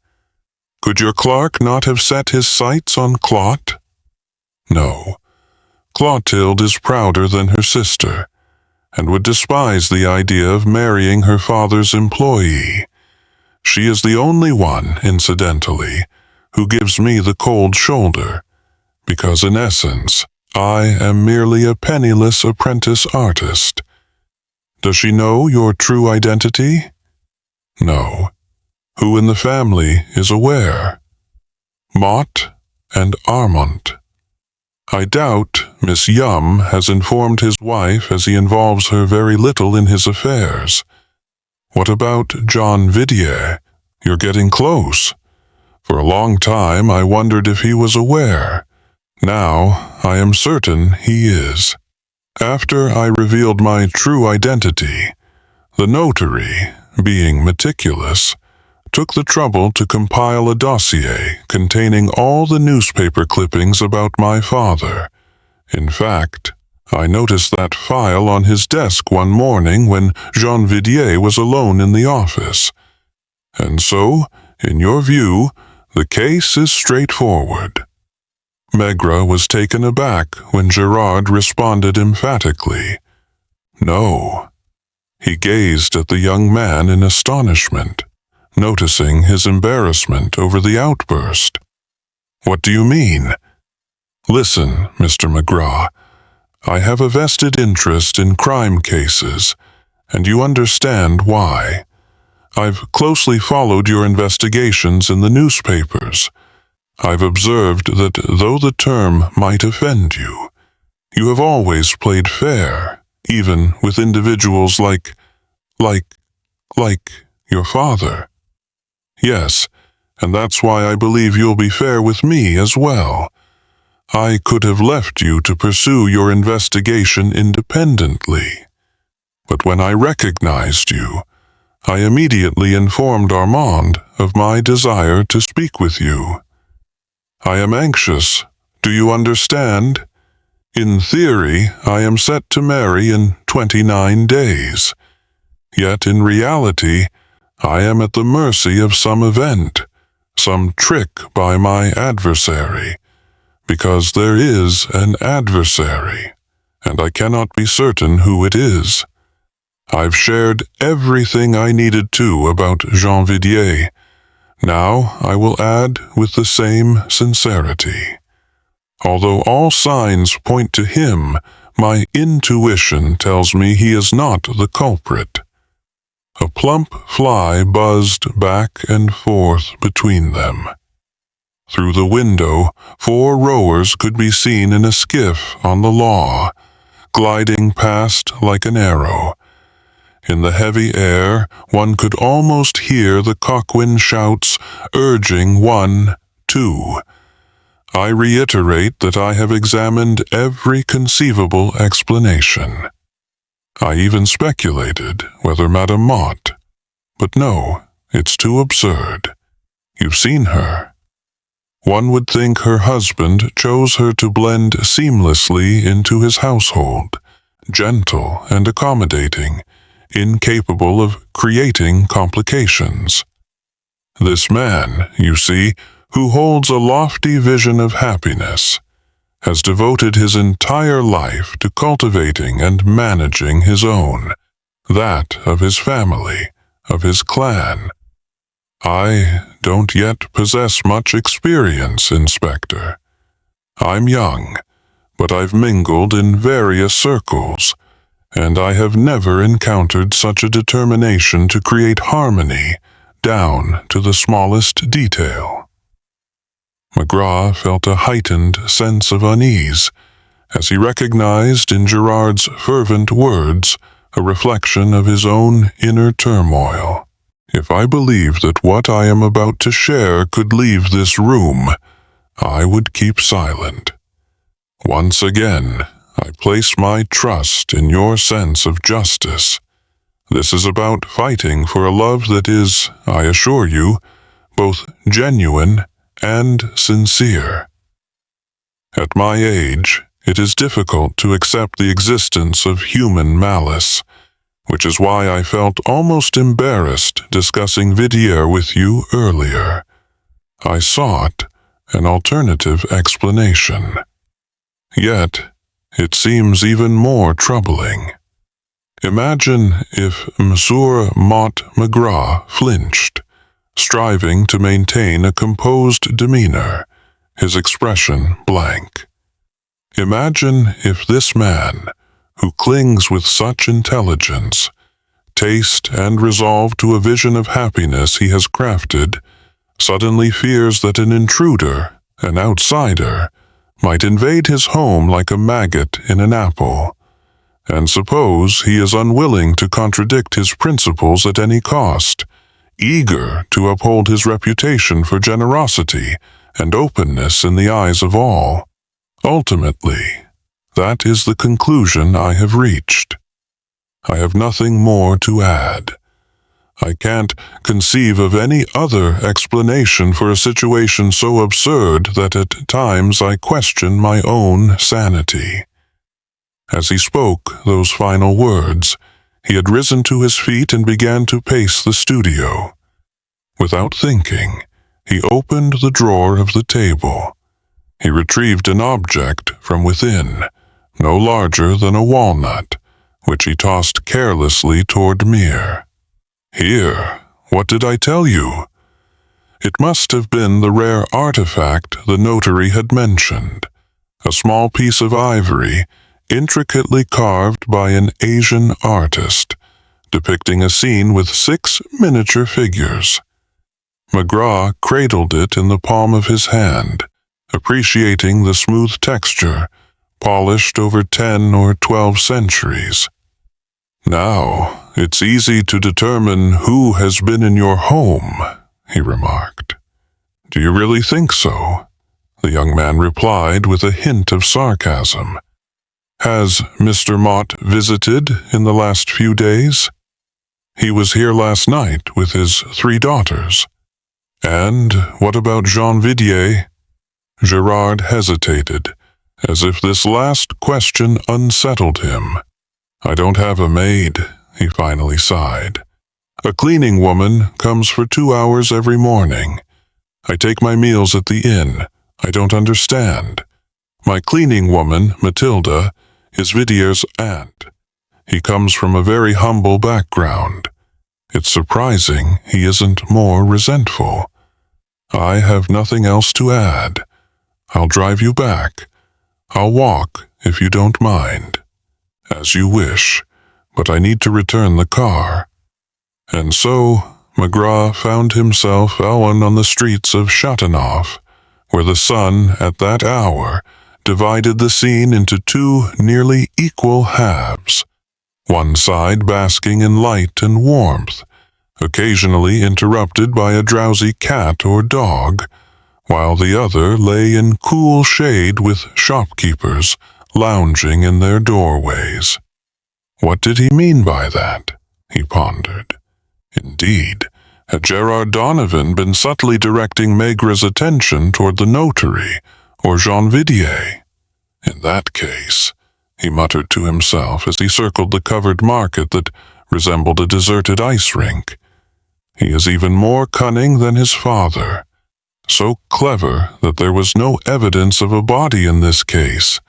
Could your clerk not have set his sights on Clot? No. Clotilde is prouder than her sister, and would despise the idea of marrying her father's employee. She is the only one, incidentally, who gives me the cold shoulder, because in essence, I am merely a penniless apprentice artist. Does she know your true identity? No. Who in the family is aware? Mott and Armand. I doubt Miss Yum has informed his wife, as he involves her very little in his affairs. What about John Vidier? You're getting close. For a long time I wondered if he was aware. Now I am certain he is. After I revealed my true identity, the notary, being meticulous, took the trouble to compile a dossier containing all the newspaper clippings about my father. In fact, I noticed that file on his desk one morning when Jean Vidier was alone in the office. And so, in your view, the case is straightforward." Maigret was taken aback when Gerard responded emphatically, "No." He gazed at the young man in astonishment, noticing his embarrassment over the outburst. "What do you mean?" "Listen, Mr. Maigret, I have a vested interest in crime cases, and you understand why. I've closely followed your investigations in the newspapers. I've observed that though the term might offend you, you have always played fair, even with individuals like your father. Yes, and that's why I believe you'll be fair with me as well. I could have left you to pursue your investigation independently. But when I recognized you, I immediately informed Armand of my desire to speak with you. I am anxious, do you understand? In theory, I am set to marry in 29 days. Yet in reality, I am at the mercy of some event, some trick by my adversary, because there is an adversary, and I cannot be certain who it is. I've shared everything I needed to about Jean Vidier. Now I will add with the same sincerity. Although all signs point to him, my intuition tells me he is not the culprit. A plump fly buzzed back and forth between them. Through the window, 4 rowers could be seen in a skiff on the Law, gliding past like an arrow. In the heavy air, one could almost hear the Coquin shouts urging 1, 2. I reiterate that I have examined every conceivable explanation. I even speculated whether Madame Mott. But no, it's too absurd. You've seen her. One would think her husband chose her to blend seamlessly into his household, gentle and accommodating, incapable of creating complications. This man, you see, who holds a lofty vision of happiness, has devoted his entire life to cultivating and managing his own, that of his family, of his clan. I don't yet possess much experience, Inspector. I'm young, but I've mingled in various circles, and I have never encountered such a determination to create harmony down to the smallest detail. Maigret felt a heightened sense of unease as he recognized in Gerard's fervent words a reflection of his own inner turmoil. If I believed that what I am about to share could leave this room, I would keep silent. Once again, I place my trust in your sense of justice. This is about fighting for a love that is, I assure you, both genuine and sincere. At my age, it is difficult to accept the existence of human malice, which is why I felt almost embarrassed discussing Vidier with you earlier. I sought an alternative explanation. Yet, it seems even more troubling. Imagine if Monsieur Mott Maigret flinched, striving to maintain a composed demeanor, his expression blank. Imagine if this man, who clings with such intelligence, taste, and resolve to a vision of happiness he has crafted, suddenly fears that an intruder, an outsider, might invade his home like a maggot in an apple, and suppose he is unwilling to contradict his principles at any cost, eager to uphold his reputation for generosity and openness in the eyes of all. Ultimately, that is the conclusion I have reached. I have nothing more to add. I can't conceive of any other explanation for a situation so absurd that at times I question my own sanity. As he spoke those final words, he had risen to his feet and began to pace the studio. Without thinking, he opened the drawer of the table. He retrieved an object from within, no larger than a walnut, which he tossed carelessly toward Mir. Here, what did I tell you? It must have been the rare artifact the notary had mentioned, a small piece of ivory intricately carved by an Asian artist, depicting a scene with 6 miniature figures. Maigret cradled it in the palm of his hand, appreciating the smooth texture, polished over 10 or 12 centuries. Now, it's easy to determine who has been in your home, he remarked. Do you really think so? The young man replied with a hint of sarcasm. Has Mr. Mott visited in the last few days? He was here last night with his 3 daughters. And what about Jean Vidier? Gerard hesitated, as if this last question unsettled him. I don't have a maid, he finally sighed. A cleaning woman comes for 2 hours every morning. I take my meals at the inn. I don't understand. My cleaning woman, Matilda, is Vidier's aunt. He comes from a very humble background. It's surprising he isn't more resentful. I have nothing else to add. I'll drive you back. I'll walk, if you don't mind. As you wish, but I need to return the car. And so, Maigret found himself alone on the streets of Châteauneuf, where the sun, at that hour, divided the scene into 2 nearly equal halves, one side basking in light and warmth, occasionally interrupted by a drowsy cat or dog, while the other lay in cool shade with shopkeepers lounging in their doorways. What did he mean by that? He pondered. Indeed, had Gerard Donovan been subtly directing Maigret's attention toward the notary or Jean Vidier? In that case, he muttered to himself as he circled the covered market that resembled a deserted ice rink, he is even more cunning than his father. so clever that there was no evidence of a body in this case.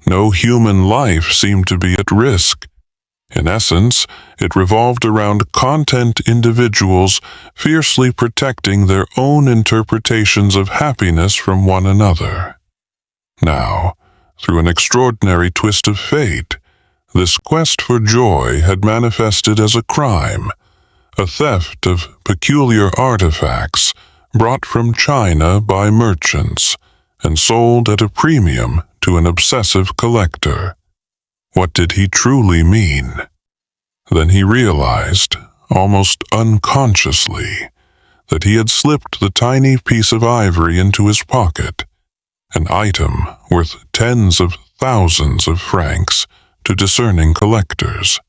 No human life seemed to be at risk. In essence, it revolved around content individuals fiercely protecting their own interpretations of happiness from one another. Now, through an extraordinary twist of fate, this quest for joy had manifested as a crime, a theft of peculiar artifacts brought from China by merchants and sold at a premium to an obsessive collector. What did he truly mean? Then he realized, almost unconsciously, that he had slipped the tiny piece of ivory into his pocket, an item worth tens of thousands of francs to discerning collectors.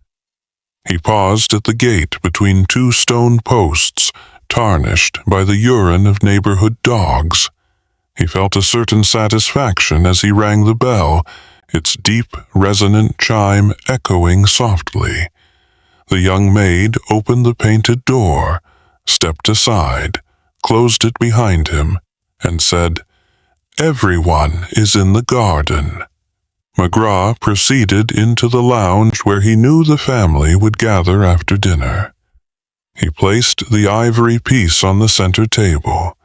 He paused at the gate between two stone posts tarnished by the urine of neighborhood dogs. He felt a certain satisfaction as he rang the bell, its deep, resonant chime echoing softly. The young maid opened the painted door, stepped aside, closed it behind him, and said, "Everyone is in the garden." Maigret proceeded into the lounge where he knew the family would gather after dinner. He placed the ivory piece on the center table,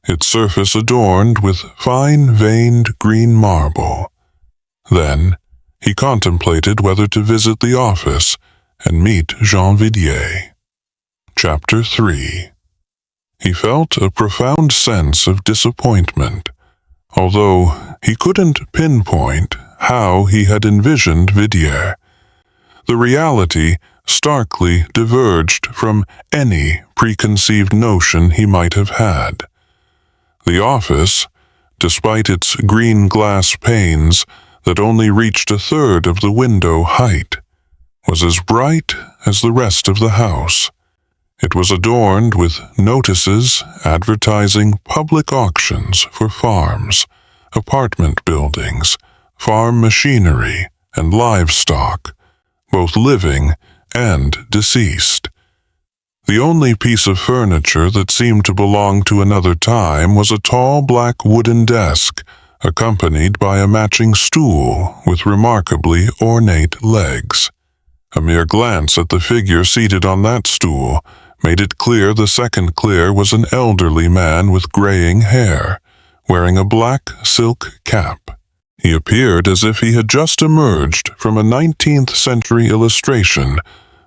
its surface adorned with fine-veined green marble. Then, he contemplated whether to visit the office and meet Jean Vidier. Chapter 3. He felt a profound sense of disappointment, although he couldn't pinpoint how he had envisioned Vidier. The reality starkly diverged from any preconceived notion he might have had. The office, despite its green glass panes that only reached a third of the window height, was as bright as the rest of the house. It was adorned with notices advertising public auctions for farms, apartment buildings, farm machinery, and livestock, both living and deceased. The only piece of furniture that seemed to belong to another time was a tall black wooden desk, accompanied by a matching stool with remarkably ornate legs. A mere glance at the figure seated on that stool made it clear the second clear was an elderly man with graying hair, wearing a black silk cap. He appeared as if he had just emerged from a 19th century illustration,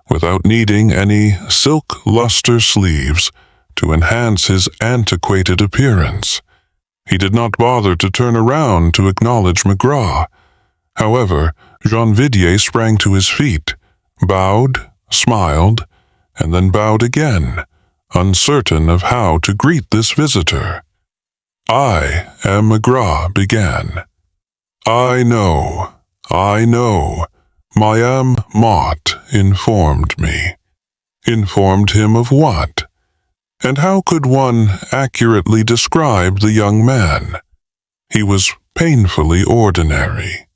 without needing any silk luster sleeves to enhance his antiquated appearance. He did not bother to turn around to acknowledge Maigret. However, Jean Vidier sprang to his feet, bowed, smiled, and then bowed again, uncertain of how to greet this visitor. "I am Maigret," began. I know, Mayame Mott informed me." Informed him of what? And how could one accurately describe the young man? He was painfully ordinary.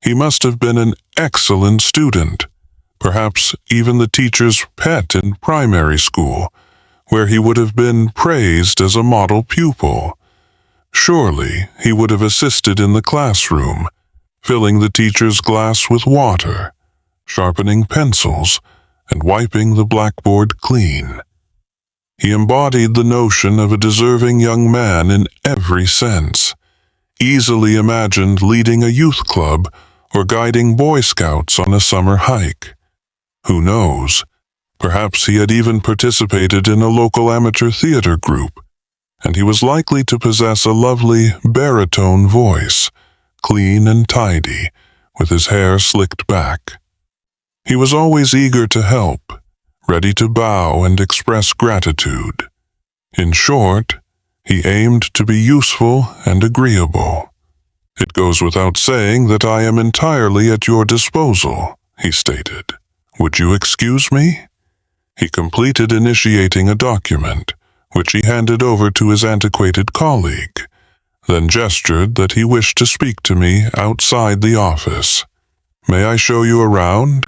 He must have been an excellent student, perhaps even the teacher's pet in primary school, where he would have been praised as a model pupil. Surely he would have assisted in the classroom, filling the teacher's glass with water, sharpening pencils, and wiping the blackboard clean. He embodied the notion of a deserving young man in every sense, easily imagined leading a youth club or guiding Boy Scouts on a summer hike. Who knows, perhaps he had even participated in a local amateur theater group, and he was likely to possess a lovely baritone voice, clean and tidy, with his hair slicked back. He was always eager to help, ready to bow and express gratitude. In short, he aimed to be useful and agreeable. "It goes without saying that I am entirely at your disposal," he stated. "Would you excuse me?" He completed initiating a document, which he handed over to his antiquated colleague, then gestured that he wished to speak to me outside the office. "May I show you around?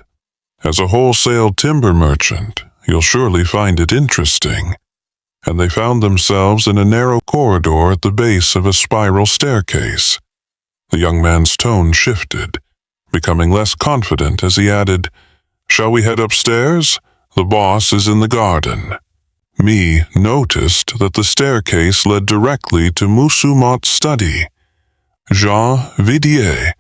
As a wholesale timber merchant, you'll surely find it interesting." and they found themselves in a narrow corridor at the base of a spiral staircase. The young man's tone shifted, becoming less confident as he added, "Shall we head upstairs? The boss is in the garden." Me noticed that the staircase led directly to Musumot's study. Jean Vidier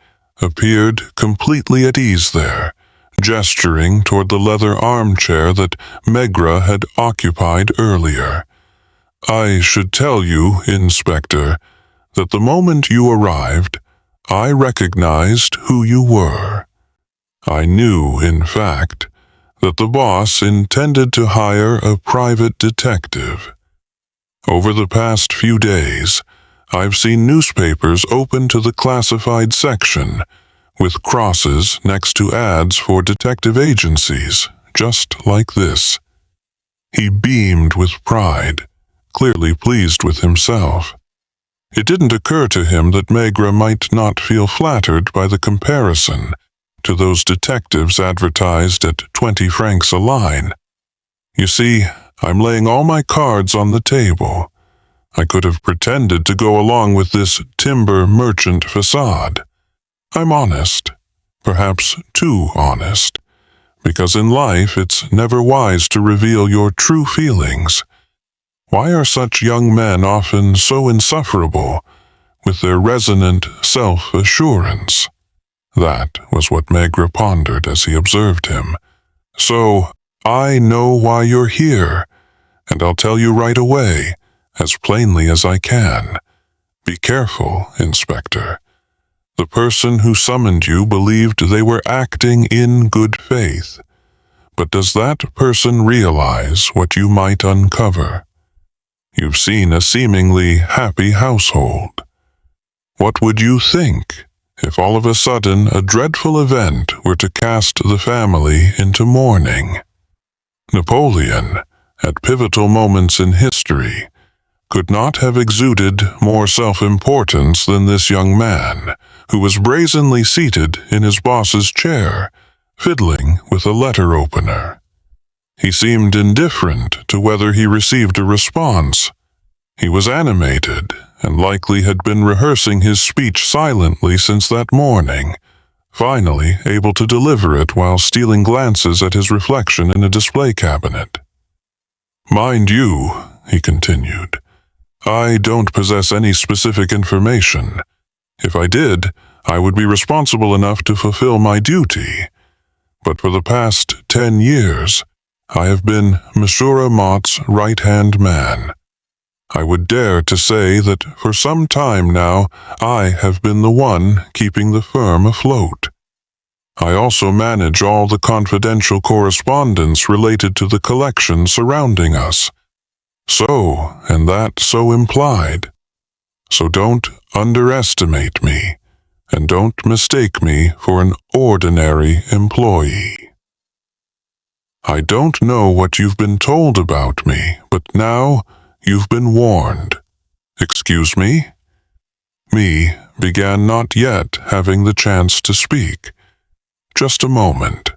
appeared completely at ease there, gesturing toward the leather armchair that Maigret had occupied earlier. "I should tell you, Inspector, that the moment you arrived, I recognized who you were. I knew, in fact, that the boss intended to hire a private detective. Over the past few days, I've seen newspapers open to the classified section, with crosses next to ads for detective agencies, just like this." He beamed with pride, clearly pleased with himself. It didn't occur to him that Maigret might not feel flattered by the comparison to those detectives advertised at 20 francs a line. "You see, I'm laying all my cards on the table. I could have pretended to go along with this timber merchant facade. I'm honest, perhaps too honest, because in life it's never wise to reveal your true feelings. Why are such young men often so insufferable, with their resonant self-assurance?" That was what Maigret pondered as he observed him. "So, I know why you're here, and I'll tell you right away, as plainly as I can. Be careful, Inspector. The person who summoned you believed they were acting in good faith. But does that person realize what you might uncover? You've seen a seemingly happy household. What would you think if all of a sudden a dreadful event were to cast the family into mourning? Napoleon, at pivotal moments in history, could not have exuded more self-importance than this young man, who was brazenly seated in his boss's chair, fiddling with a letter opener. He seemed indifferent to whether he received a response. He was animated, and likely had been rehearsing his speech silently since that morning, finally able to deliver it while stealing glances at his reflection in a display cabinet. "Mind you," he continued, "I don't possess any specific information. If I did, I would be responsible enough to fulfill my duty. But for the past 10 years, I have been Monsieur Mott's right-hand man. I would dare to say that for some time now I have been the one keeping the firm afloat. I also manage all the confidential correspondence related to the collection surrounding us. So, and that so implied. So don't underestimate me, and don't mistake me for an ordinary employee. I don't know what you've been told about me, but now you've been warned. Excuse me?" Me began not yet having the chance to speak. Just a moment.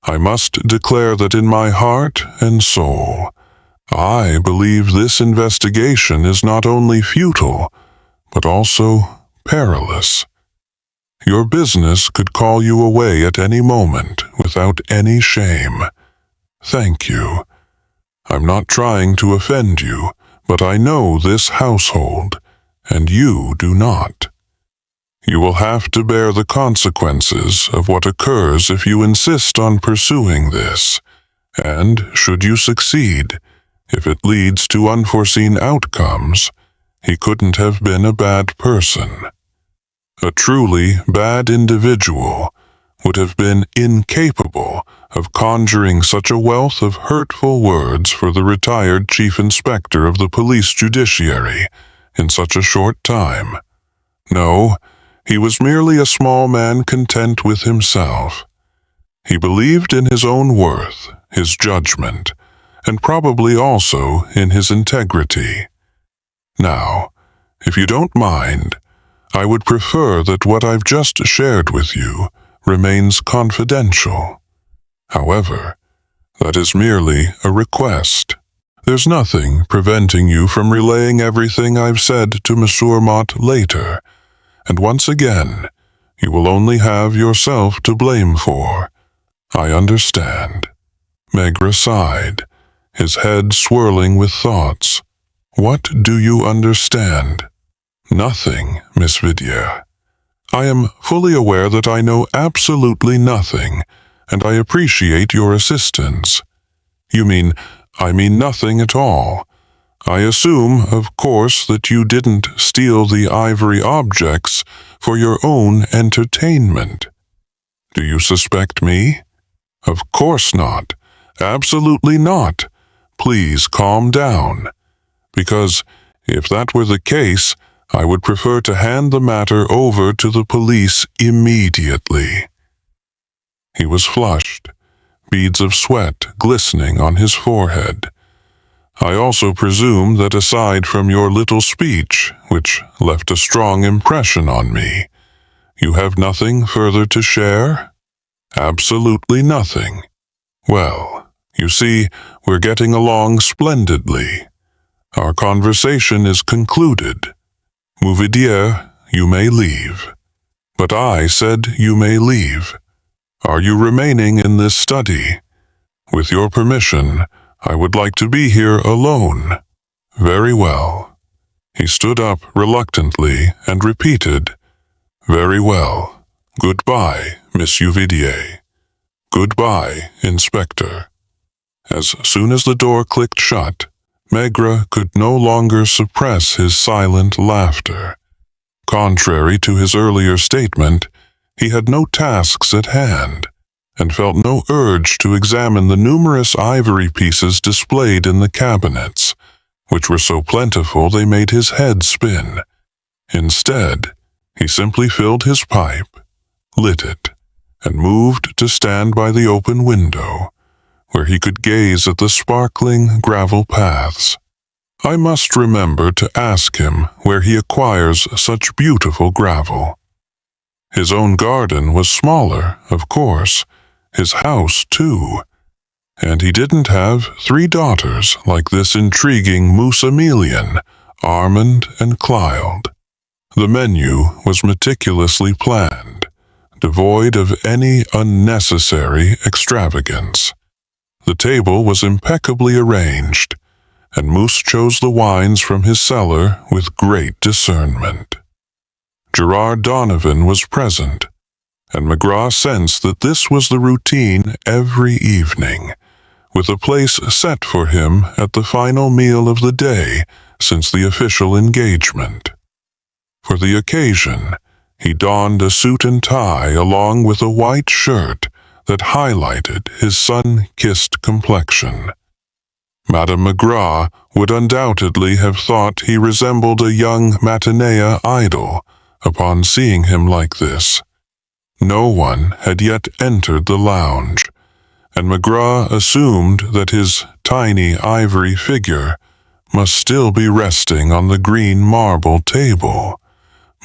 I must declare that in my heart and soul, I believe this investigation is not only futile, but also perilous. Your business could call you away at any moment without any shame. Thank you. I'm not trying to offend you, but I know this household, and you do not. You will have to bear the consequences of what occurs if you insist on pursuing this, and should you succeed, if it leads to unforeseen outcomes, he couldn't have been a bad person. A truly bad individual would have been incapable of conjuring such a wealth of hurtful words for the retired chief inspector of the police judiciary in such a short time. No, he was merely a small man content with himself. He believed in his own worth, his judgment, and probably also in his integrity. Now, if you don't mind, I would prefer that what I've just shared with you remains confidential. However, that is merely a request. There's nothing preventing you from relaying everything I've said to Monsieur Mott later, and once again, you will only have yourself to blame for. I understand." Maigret sighed, his head swirling with thoughts. "What do you understand?" "Nothing, Miss Vidier. I am fully aware that I know absolutely nothing, and I appreciate your assistance." "You mean, I mean nothing at all. I assume, of course, that you didn't steal the ivory objects for your own entertainment." "Do you suspect me?" "Of course not. Absolutely not. Please calm down. Because, if that were the case, I would prefer to hand the matter over to the police immediately." He was flushed, beads of sweat glistening on his forehead. "I also presume that aside from your little speech, which left a strong impression on me, you have nothing further to share?" "Absolutely nothing." "Well, you see, we're getting along splendidly. Our conversation is concluded. Mouvidier, you may leave." "But I said you may leave. Are you remaining in this study?" "With your permission, I would like to be here alone." "Very well." He stood up reluctantly and repeated, "Very well. Goodbye, Miss Vidier. Goodbye, Inspector." As soon as the door clicked shut, Maigret could no longer suppress his silent laughter. Contrary to his earlier statement, he had no tasks at hand, and felt no urge to examine the numerous ivory pieces displayed in the cabinets, which were so plentiful they made his head spin. Instead, he simply filled his pipe, lit it, and moved to stand by the open window, where he could gaze at the sparkling gravel paths. I must remember to ask him where he acquires such beautiful gravel. His own garden was smaller, of course, his house too, and he didn't have 3 daughters like this intriguing Moussamelian, Armand and Clylde. The menu was meticulously planned, devoid of any unnecessary extravagance. The table was impeccably arranged, and Mousse chose the wines from his cellar with great discernment. Gerard Donovan was present, and Maigret sensed that this was the routine every evening, with a place set for him at the final meal of the day since the official engagement. For the occasion, he donned a suit and tie along with a white shirt that highlighted his sun-kissed complexion. Madame Maigret would undoubtedly have thought he resembled a young matinee idol upon seeing him like this. No one had yet entered the lounge, and Maigret assumed that his tiny ivory figure must still be resting on the green marble table.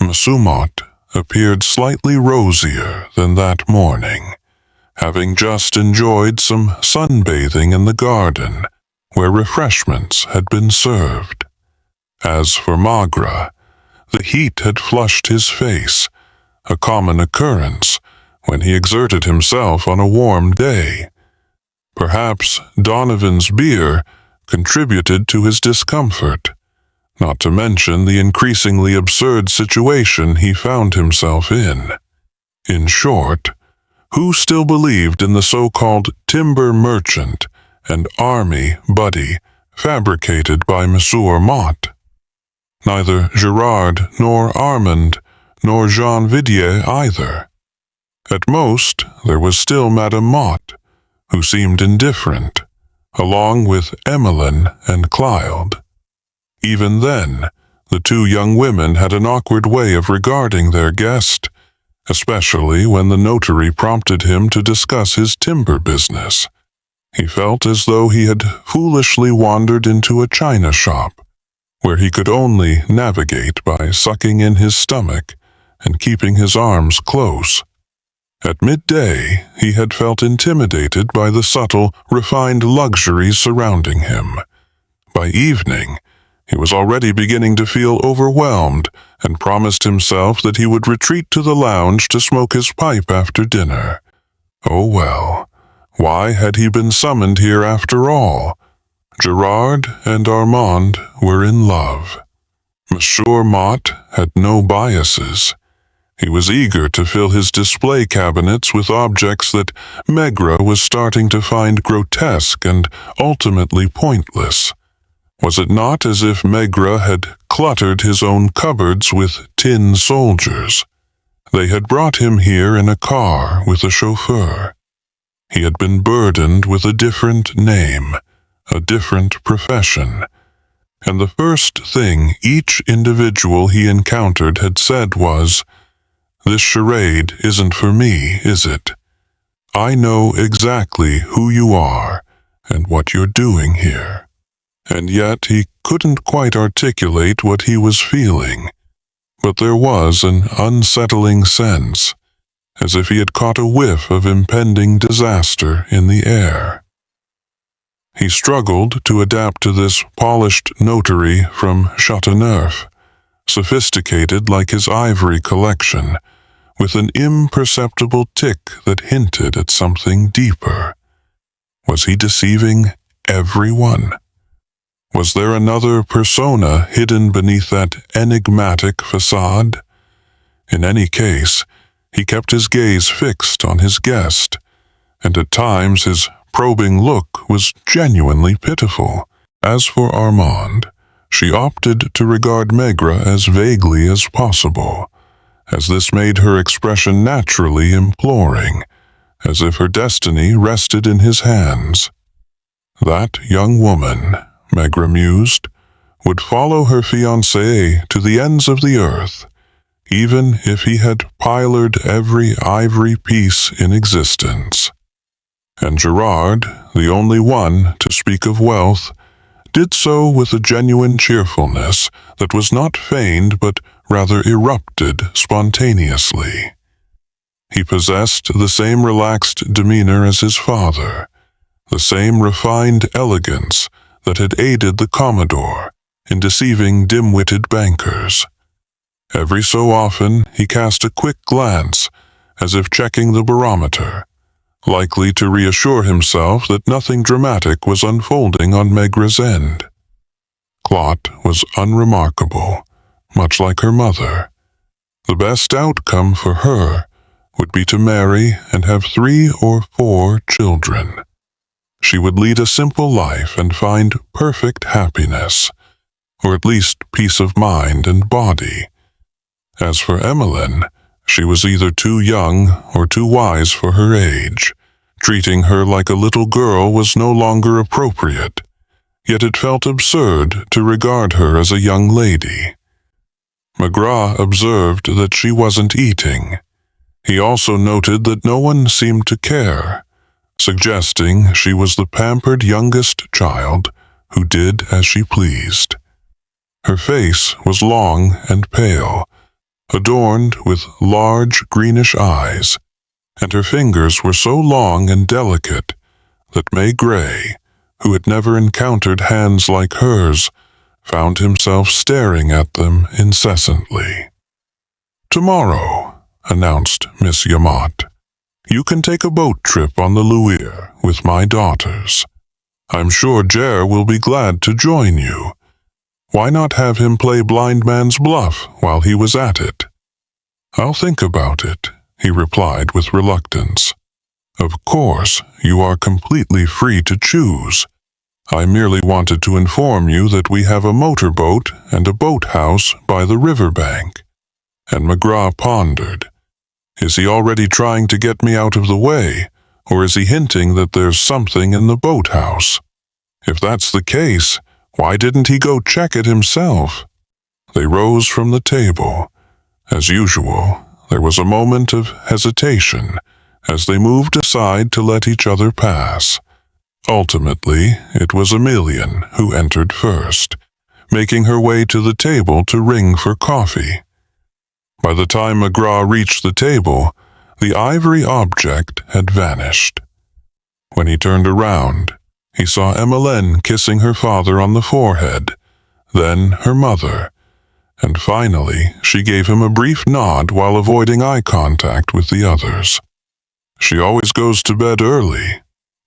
Monsieur Mott appeared slightly rosier than that morning, having just enjoyed some sunbathing in the garden, where refreshments had been served. As for Maigret, the heat had flushed his face, a common occurrence when he exerted himself on a warm day. Perhaps Donovan's beer contributed to his discomfort, not to mention the increasingly absurd situation he found himself in. In short, who still believed in the so-called timber merchant and army buddy fabricated by Monsieur Mott? Neither Gerard nor Armand nor Jean Vidier either. At most, there was still Madame Mott, who seemed indifferent, along with Emmeline and Clylde. Even then, the 2 young women had an awkward way of regarding their guest, especially when the notary prompted him to discuss his timber business. He felt as though he had foolishly wandered into a china shop, where he could only navigate by sucking in his stomach and keeping his arms close. At midday, he had felt intimidated by the subtle, refined luxuries surrounding him, By evening, he was already beginning to feel overwhelmed and promised himself that he would retreat to the lounge to smoke his pipe after dinner. Oh well, why had he been summoned here after all? Gerard and Armand were in love. Monsieur Mott had no biases. He was eager to fill his display cabinets with objects that Maigret was starting to find grotesque and ultimately pointless. Was it not as if Maigret had cluttered his own cupboards with tin soldiers? They had brought him here in a car with a chauffeur. He had been burdened with a different name, a different profession, and the first thing each individual he encountered had said was, "This charade isn't for me, is it? I know exactly who you are and what you're doing here." And yet he couldn't quite articulate what he was feeling, but there was an unsettling sense, as if he had caught a whiff of impending disaster in the air. He struggled to adapt to this polished notary from Chateauneuf, sophisticated like his Ivory Collection, with an imperceptible tick that hinted at something deeper. Was he deceiving everyone? Was there another persona hidden beneath that enigmatic facade? In any case, he kept his gaze fixed on his guest, and at times his probing look was genuinely pitiful. As for Armand, she opted to regard Maigret as vaguely as possible, as this made her expression naturally imploring, as if her destiny rested in his hands. That young woman, Maigret mused, would follow her fiancé to the ends of the earth, even if he had pilored every ivory piece in existence. And Gerard, the only one to speak of wealth, did so with a genuine cheerfulness that was not feigned but rather erupted spontaneously. He possessed the same relaxed demeanor as his father, the same refined elegance that had aided the Commodore in deceiving dim-witted bankers. Every so often he cast a quick glance, as if checking the barometer, likely to reassure himself that nothing dramatic was unfolding on Maigret's end. Clot was unremarkable, much like her mother. The best outcome for her would be to marry and have 3 or 4 children. She would lead a simple life and find perfect happiness, or at least peace of mind and body. As for Emmeline, she was either too young or too wise for her age. Treating her like a little girl was no longer appropriate, yet it felt absurd to regard her as a young lady. Maigret observed that she wasn't eating. He also noted that no one seemed to care, suggesting she was the pampered youngest child who did as she pleased. Her face was long and pale, adorned with large greenish eyes, and her fingers were so long and delicate that Maigret, who had never encountered hands like hers, found himself staring at them incessantly. "Tomorrow," announced Miss Yamot, "you can take a boat trip on the Loire with my daughters. I'm sure Jer will be glad to join you. Why not have him play blind man's bluff while he was at it?" "I'll think about it," he replied with reluctance. "Of course, you are completely free to choose. I merely wanted to inform you that we have a motorboat and a boathouse by the riverbank." And Maigret pondered. Is he already trying to get me out of the way, or is he hinting that there's something in the boathouse? If that's the case, why didn't he go check it himself? They rose from the table. As usual, there was a moment of hesitation as they moved aside to let each other pass. Ultimately, it was Emilienne who entered first, making her way to the table to ring for coffee. By the time Maigret reached the table, the ivory object had vanished. When he turned around, He saw Emmeline kissing her father on the forehead, then her mother, and finally she gave him a brief nod while avoiding eye contact with the others. "She always goes to bed early,"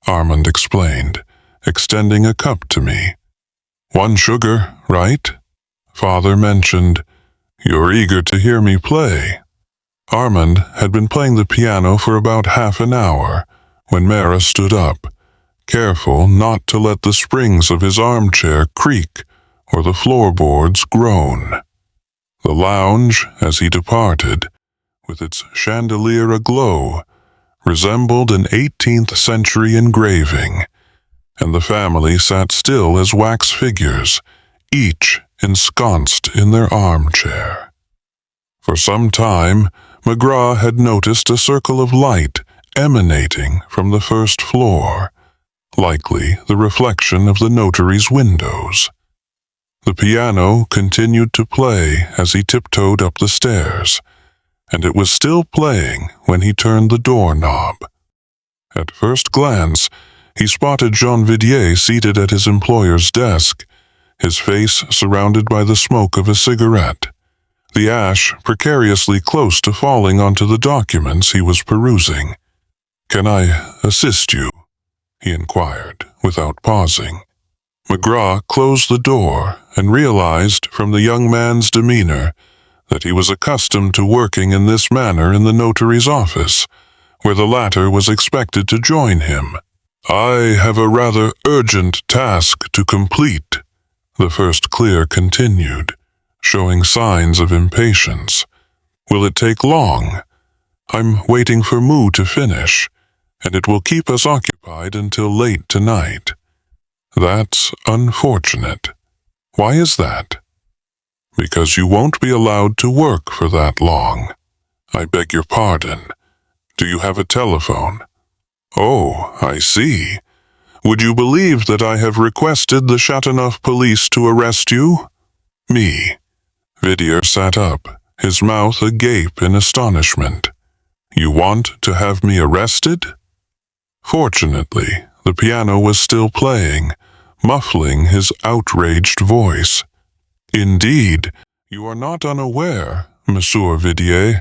Armand explained, extending a cup to me. "One sugar, right?" Father mentioned. "You're eager to hear me play." Armand had been playing the piano for about half an hour when Maigret stood up, careful not to let the springs of his armchair creak or the floorboards groan. The lounge, as he departed, with its chandelier aglow, resembled an 18th century engraving, and the family sat still as wax figures, each ensconced in their armchair. For some time, Maigret had noticed a circle of light emanating from the first floor, likely the reflection of the notary's windows. The piano continued to play as he tiptoed up the stairs, and it was still playing when he turned the doorknob. At first glance, he spotted Jean Vidier seated at his employer's desk, his face surrounded by the smoke of a cigarette, the ash precariously close to falling onto the documents he was perusing. "Can I assist you?" he inquired, without pausing. Maigret closed the door and realized from the young man's demeanor that he was accustomed to working in this manner in the notary's office, where the latter was expected to join him. "I have a rather urgent task to complete," the first clerk continued, showing signs of impatience. "Will it take long? I'm waiting for Moo to finish, and it will keep us occupied until late tonight." "That's unfortunate." "Why is that?" "Because you won't be allowed to work for that long." "I beg your pardon. Do you have a telephone?" "Oh, I see. Would you believe that I have requested the Chateauneuf police to arrest you?" "Me?" Vidier sat up, his mouth agape in astonishment. "You want to have me arrested?" Fortunately, the piano was still playing, muffling his outraged voice. "Indeed, you are not unaware, Monsieur Vidier,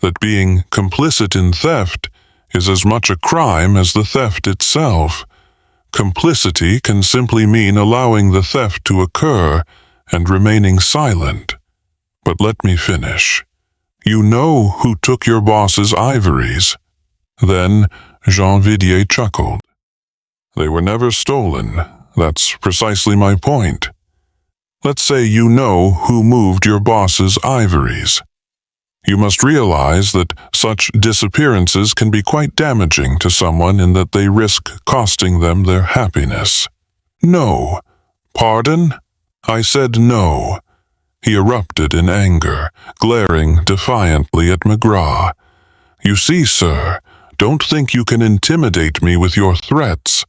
that being complicit in theft is as much a crime as the theft itself. Complicity can simply mean allowing the theft to occur and remaining silent. But let me finish. You know who took your boss's ivories?" Then Jean Vidier chuckled. "They were never stolen. That's precisely my point. Let's say you know who moved your boss's ivories. You must realize that such disappearances can be quite damaging to someone in that they risk costing them their happiness." "No." "Pardon? I said no." He erupted in anger, glaring defiantly at Maigret. "You see, sir, don't think you can intimidate me with your threats."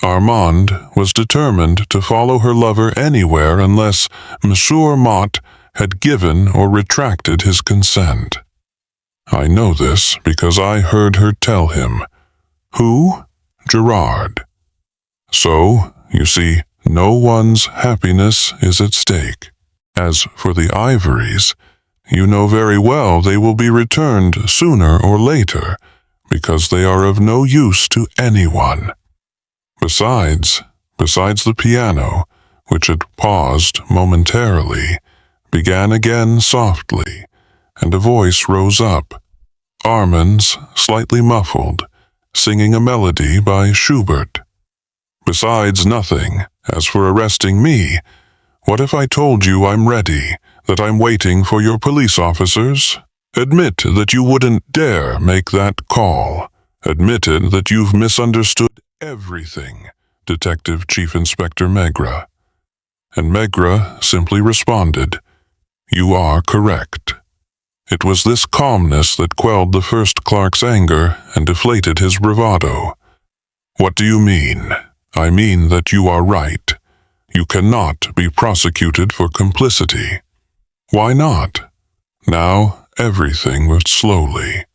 Armand was determined to follow her lover anywhere unless Monsieur Mott had given or retracted his consent. I know this because I heard her tell him. "Who?" "Gerard." So, you see, no one's happiness is at stake. As for the ivories, you know very well they will be returned sooner or later, because they are of no use to anyone. Besides the piano, which had paused momentarily, began again softly, and a voice rose up, Armand's slightly muffled, singing a melody by Schubert. "Besides nothing, as for arresting me, what if I told you I'm ready, that I'm waiting for your police officers? Admit that you wouldn't dare make that call. Admitted that you've misunderstood everything, Detective Chief Inspector Maigret." And Maigret simply responded, "You are correct." It was this calmness that quelled the first clerk's anger and deflated his bravado. "What do you mean?" "I mean that you are right. You cannot be prosecuted for complicity." "Why not?" Now everything moved slowly.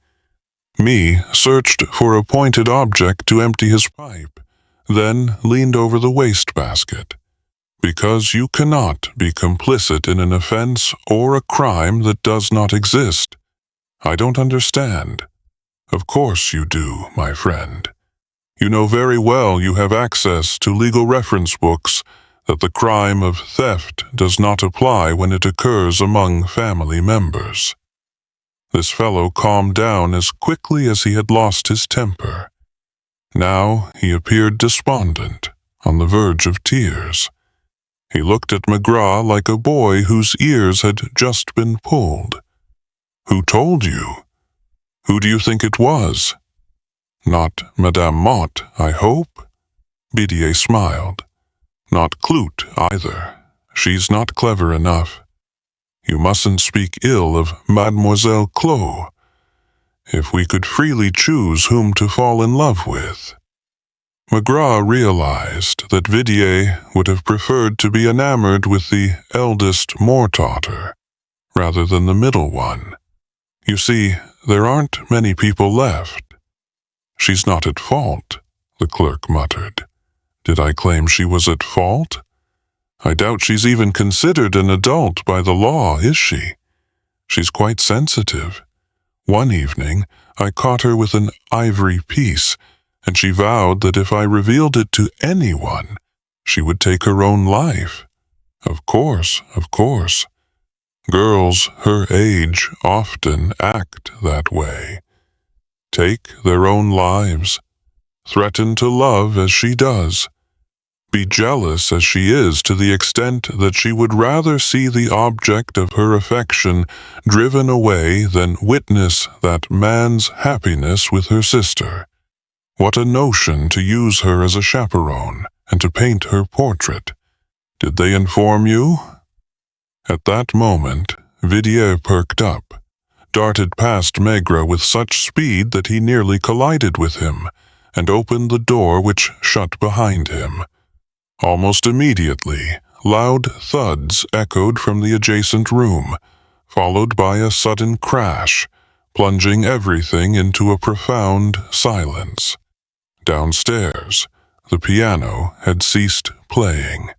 Me searched for a pointed object to empty his pipe, then leaned over the wastebasket. "Because you cannot be complicit in an offense or a crime that does not exist. I don't understand." "Of course you do, my friend. You know very well you have access to legal reference books that the crime of theft does not apply when it occurs among family members." This fellow calmed down as quickly as he had lost his temper. Now he appeared despondent, on the verge of tears. He looked at Maigret like a boy whose ears had just been pulled. "Who told you? Who do you think it was?" "Not Madame Motte, I hope?" Bidier smiled. "Not Clout, either. She's not clever enough. You mustn't speak ill of Mademoiselle Clos. If we could freely choose whom to fall in love with." Maigret realized that Bidier would have preferred to be enamored with the eldest Mortaughter, rather than the middle one. "You see, there aren't many people left." "She's not at fault," the clerk muttered. "Did I claim she was at fault? I doubt she's even considered an adult by the law, is she? She's quite sensitive. One evening, I caught her with an ivory piece, and she vowed that if I revealed it to anyone, she would take her own life. Of course. Girls her age often act that way. Take their own lives. Threaten to love as she does. Be jealous as she is to the extent that she would rather see the object of her affection driven away than witness that man's happiness with her sister. What a notion to use her as a chaperone and to paint her portrait. Did they inform you?" At that moment, Bidier perked up, darted past Maigret with such speed that he nearly collided with him, and opened the door which shut behind him. Almost immediately, loud thuds echoed from the adjacent room, followed by a sudden crash, plunging everything into a profound silence. Downstairs, the piano had ceased playing.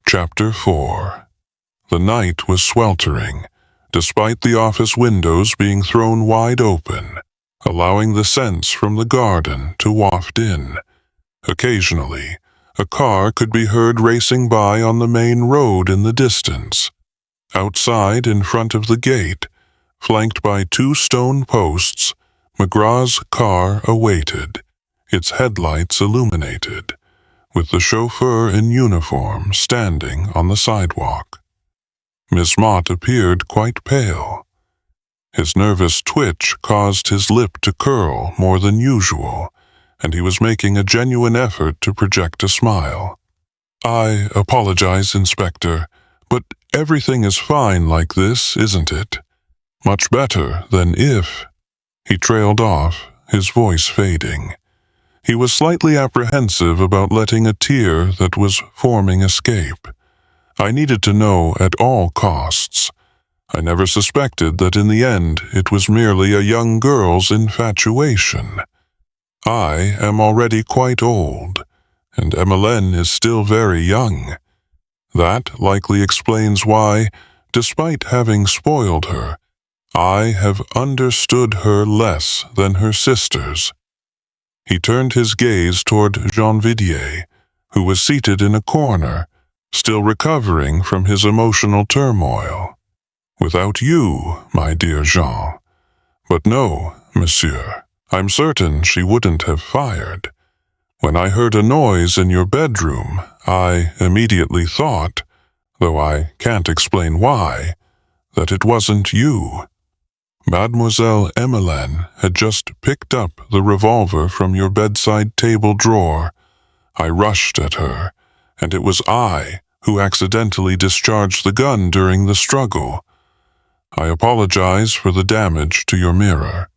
Chapter 4. The night was sweltering, despite the office windows being thrown wide open, allowing the scents from the garden to waft in. Occasionally, a car could be heard racing by on the main road in the distance. Outside, in front of the gate, flanked by 2 stone posts, Maigret's car awaited, its headlights illuminated, with the chauffeur in uniform standing on the sidewalk. Miss Motte appeared quite pale. His nervous twitch caused his lip to curl more than usual, and he was making a genuine effort to project a smile. "I apologize, Inspector, but everything is fine like this, isn't it? Much better than if—" He trailed off, his voice fading. He was slightly apprehensive about letting a tear that was forming escape. "I needed to know at all costs. I never suspected that in the end it was merely a young girl's infatuation. I am already quite old, and Emmeline is still very young. That likely explains why, despite having spoiled her, I have understood her less than her sisters." He turned his gaze toward Jean Bidier, who was seated in a corner, still recovering from his emotional turmoil. "Without you, my dear Jean. But no, monsieur. I'm certain she wouldn't have fired. When I heard a noise in your bedroom, I immediately thought, though I can't explain why, that it wasn't you. Mademoiselle Emmeline had just picked up the revolver from your bedside table drawer. I rushed at her, and it was I who accidentally discharged the gun during the struggle. I apologize for the damage to your mirror."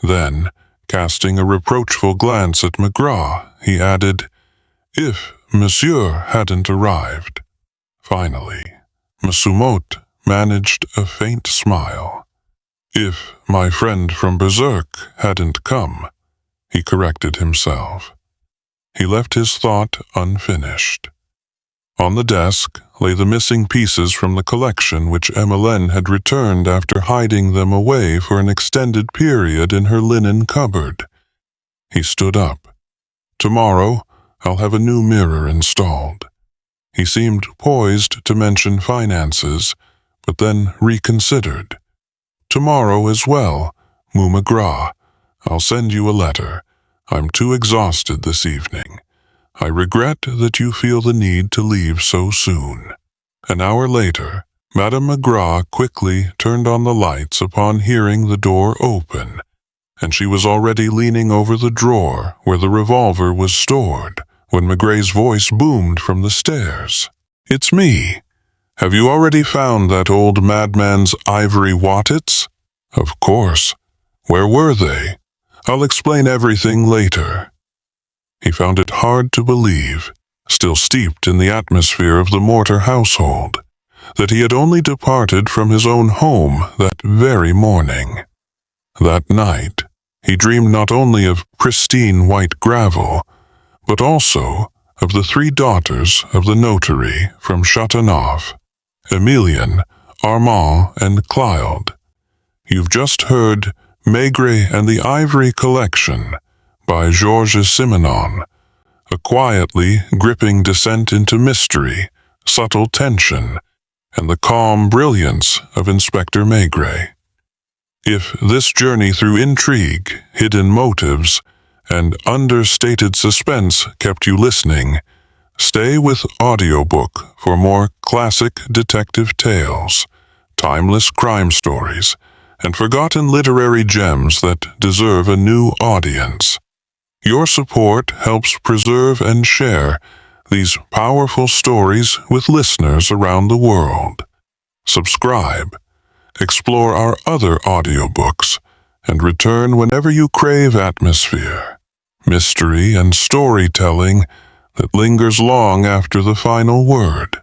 Then, casting a reproachful glance at Maigret, he added, "If monsieur hadn't arrived." Finally, Monsieur Motte managed a faint smile. "If my friend from Berserk hadn't come," he corrected himself. He left his thought unfinished. On the desk lay the missing pieces from the collection which Emmeline had returned after hiding them away for an extended period in her linen cupboard. He stood up. "Tomorrow, I'll have a new mirror installed." He seemed poised to mention finances, but then reconsidered. "Tomorrow as well, Maigret. I'll send you a letter. I'm too exhausted this evening. I regret that you feel the need to leave so soon." An hour later, Madame Maigret quickly turned on the lights upon hearing the door open, and she was already leaning over the drawer where the revolver was stored when Maigret's voice boomed from the stairs. "It's me. Have you already found that old madman's ivory wattets?" "Of course. Where were they? I'll explain everything later." He found it hard to believe, still steeped in the atmosphere of the Mortar household, that he had only departed from his own home that very morning. That night, he dreamed not only of pristine white gravel, but also of the 3 daughters of the notary from Châteauneuf, Emilienne, Armand, and Cloud. You've just heard Maigret and the Ivory Collection by Georges Simenon, a quietly gripping descent into mystery, subtle tension, and the calm brilliance of Inspector Maigret. If this journey through intrigue, hidden motives, and understated suspense kept you listening, stay with AudioBook for more classic detective tales, timeless crime stories, and forgotten literary gems that deserve a new audience. Your support helps preserve and share these powerful stories with listeners around the world. Subscribe, explore our other audiobooks, and return whenever you crave atmosphere, mystery, and storytelling that lingers long after the final word.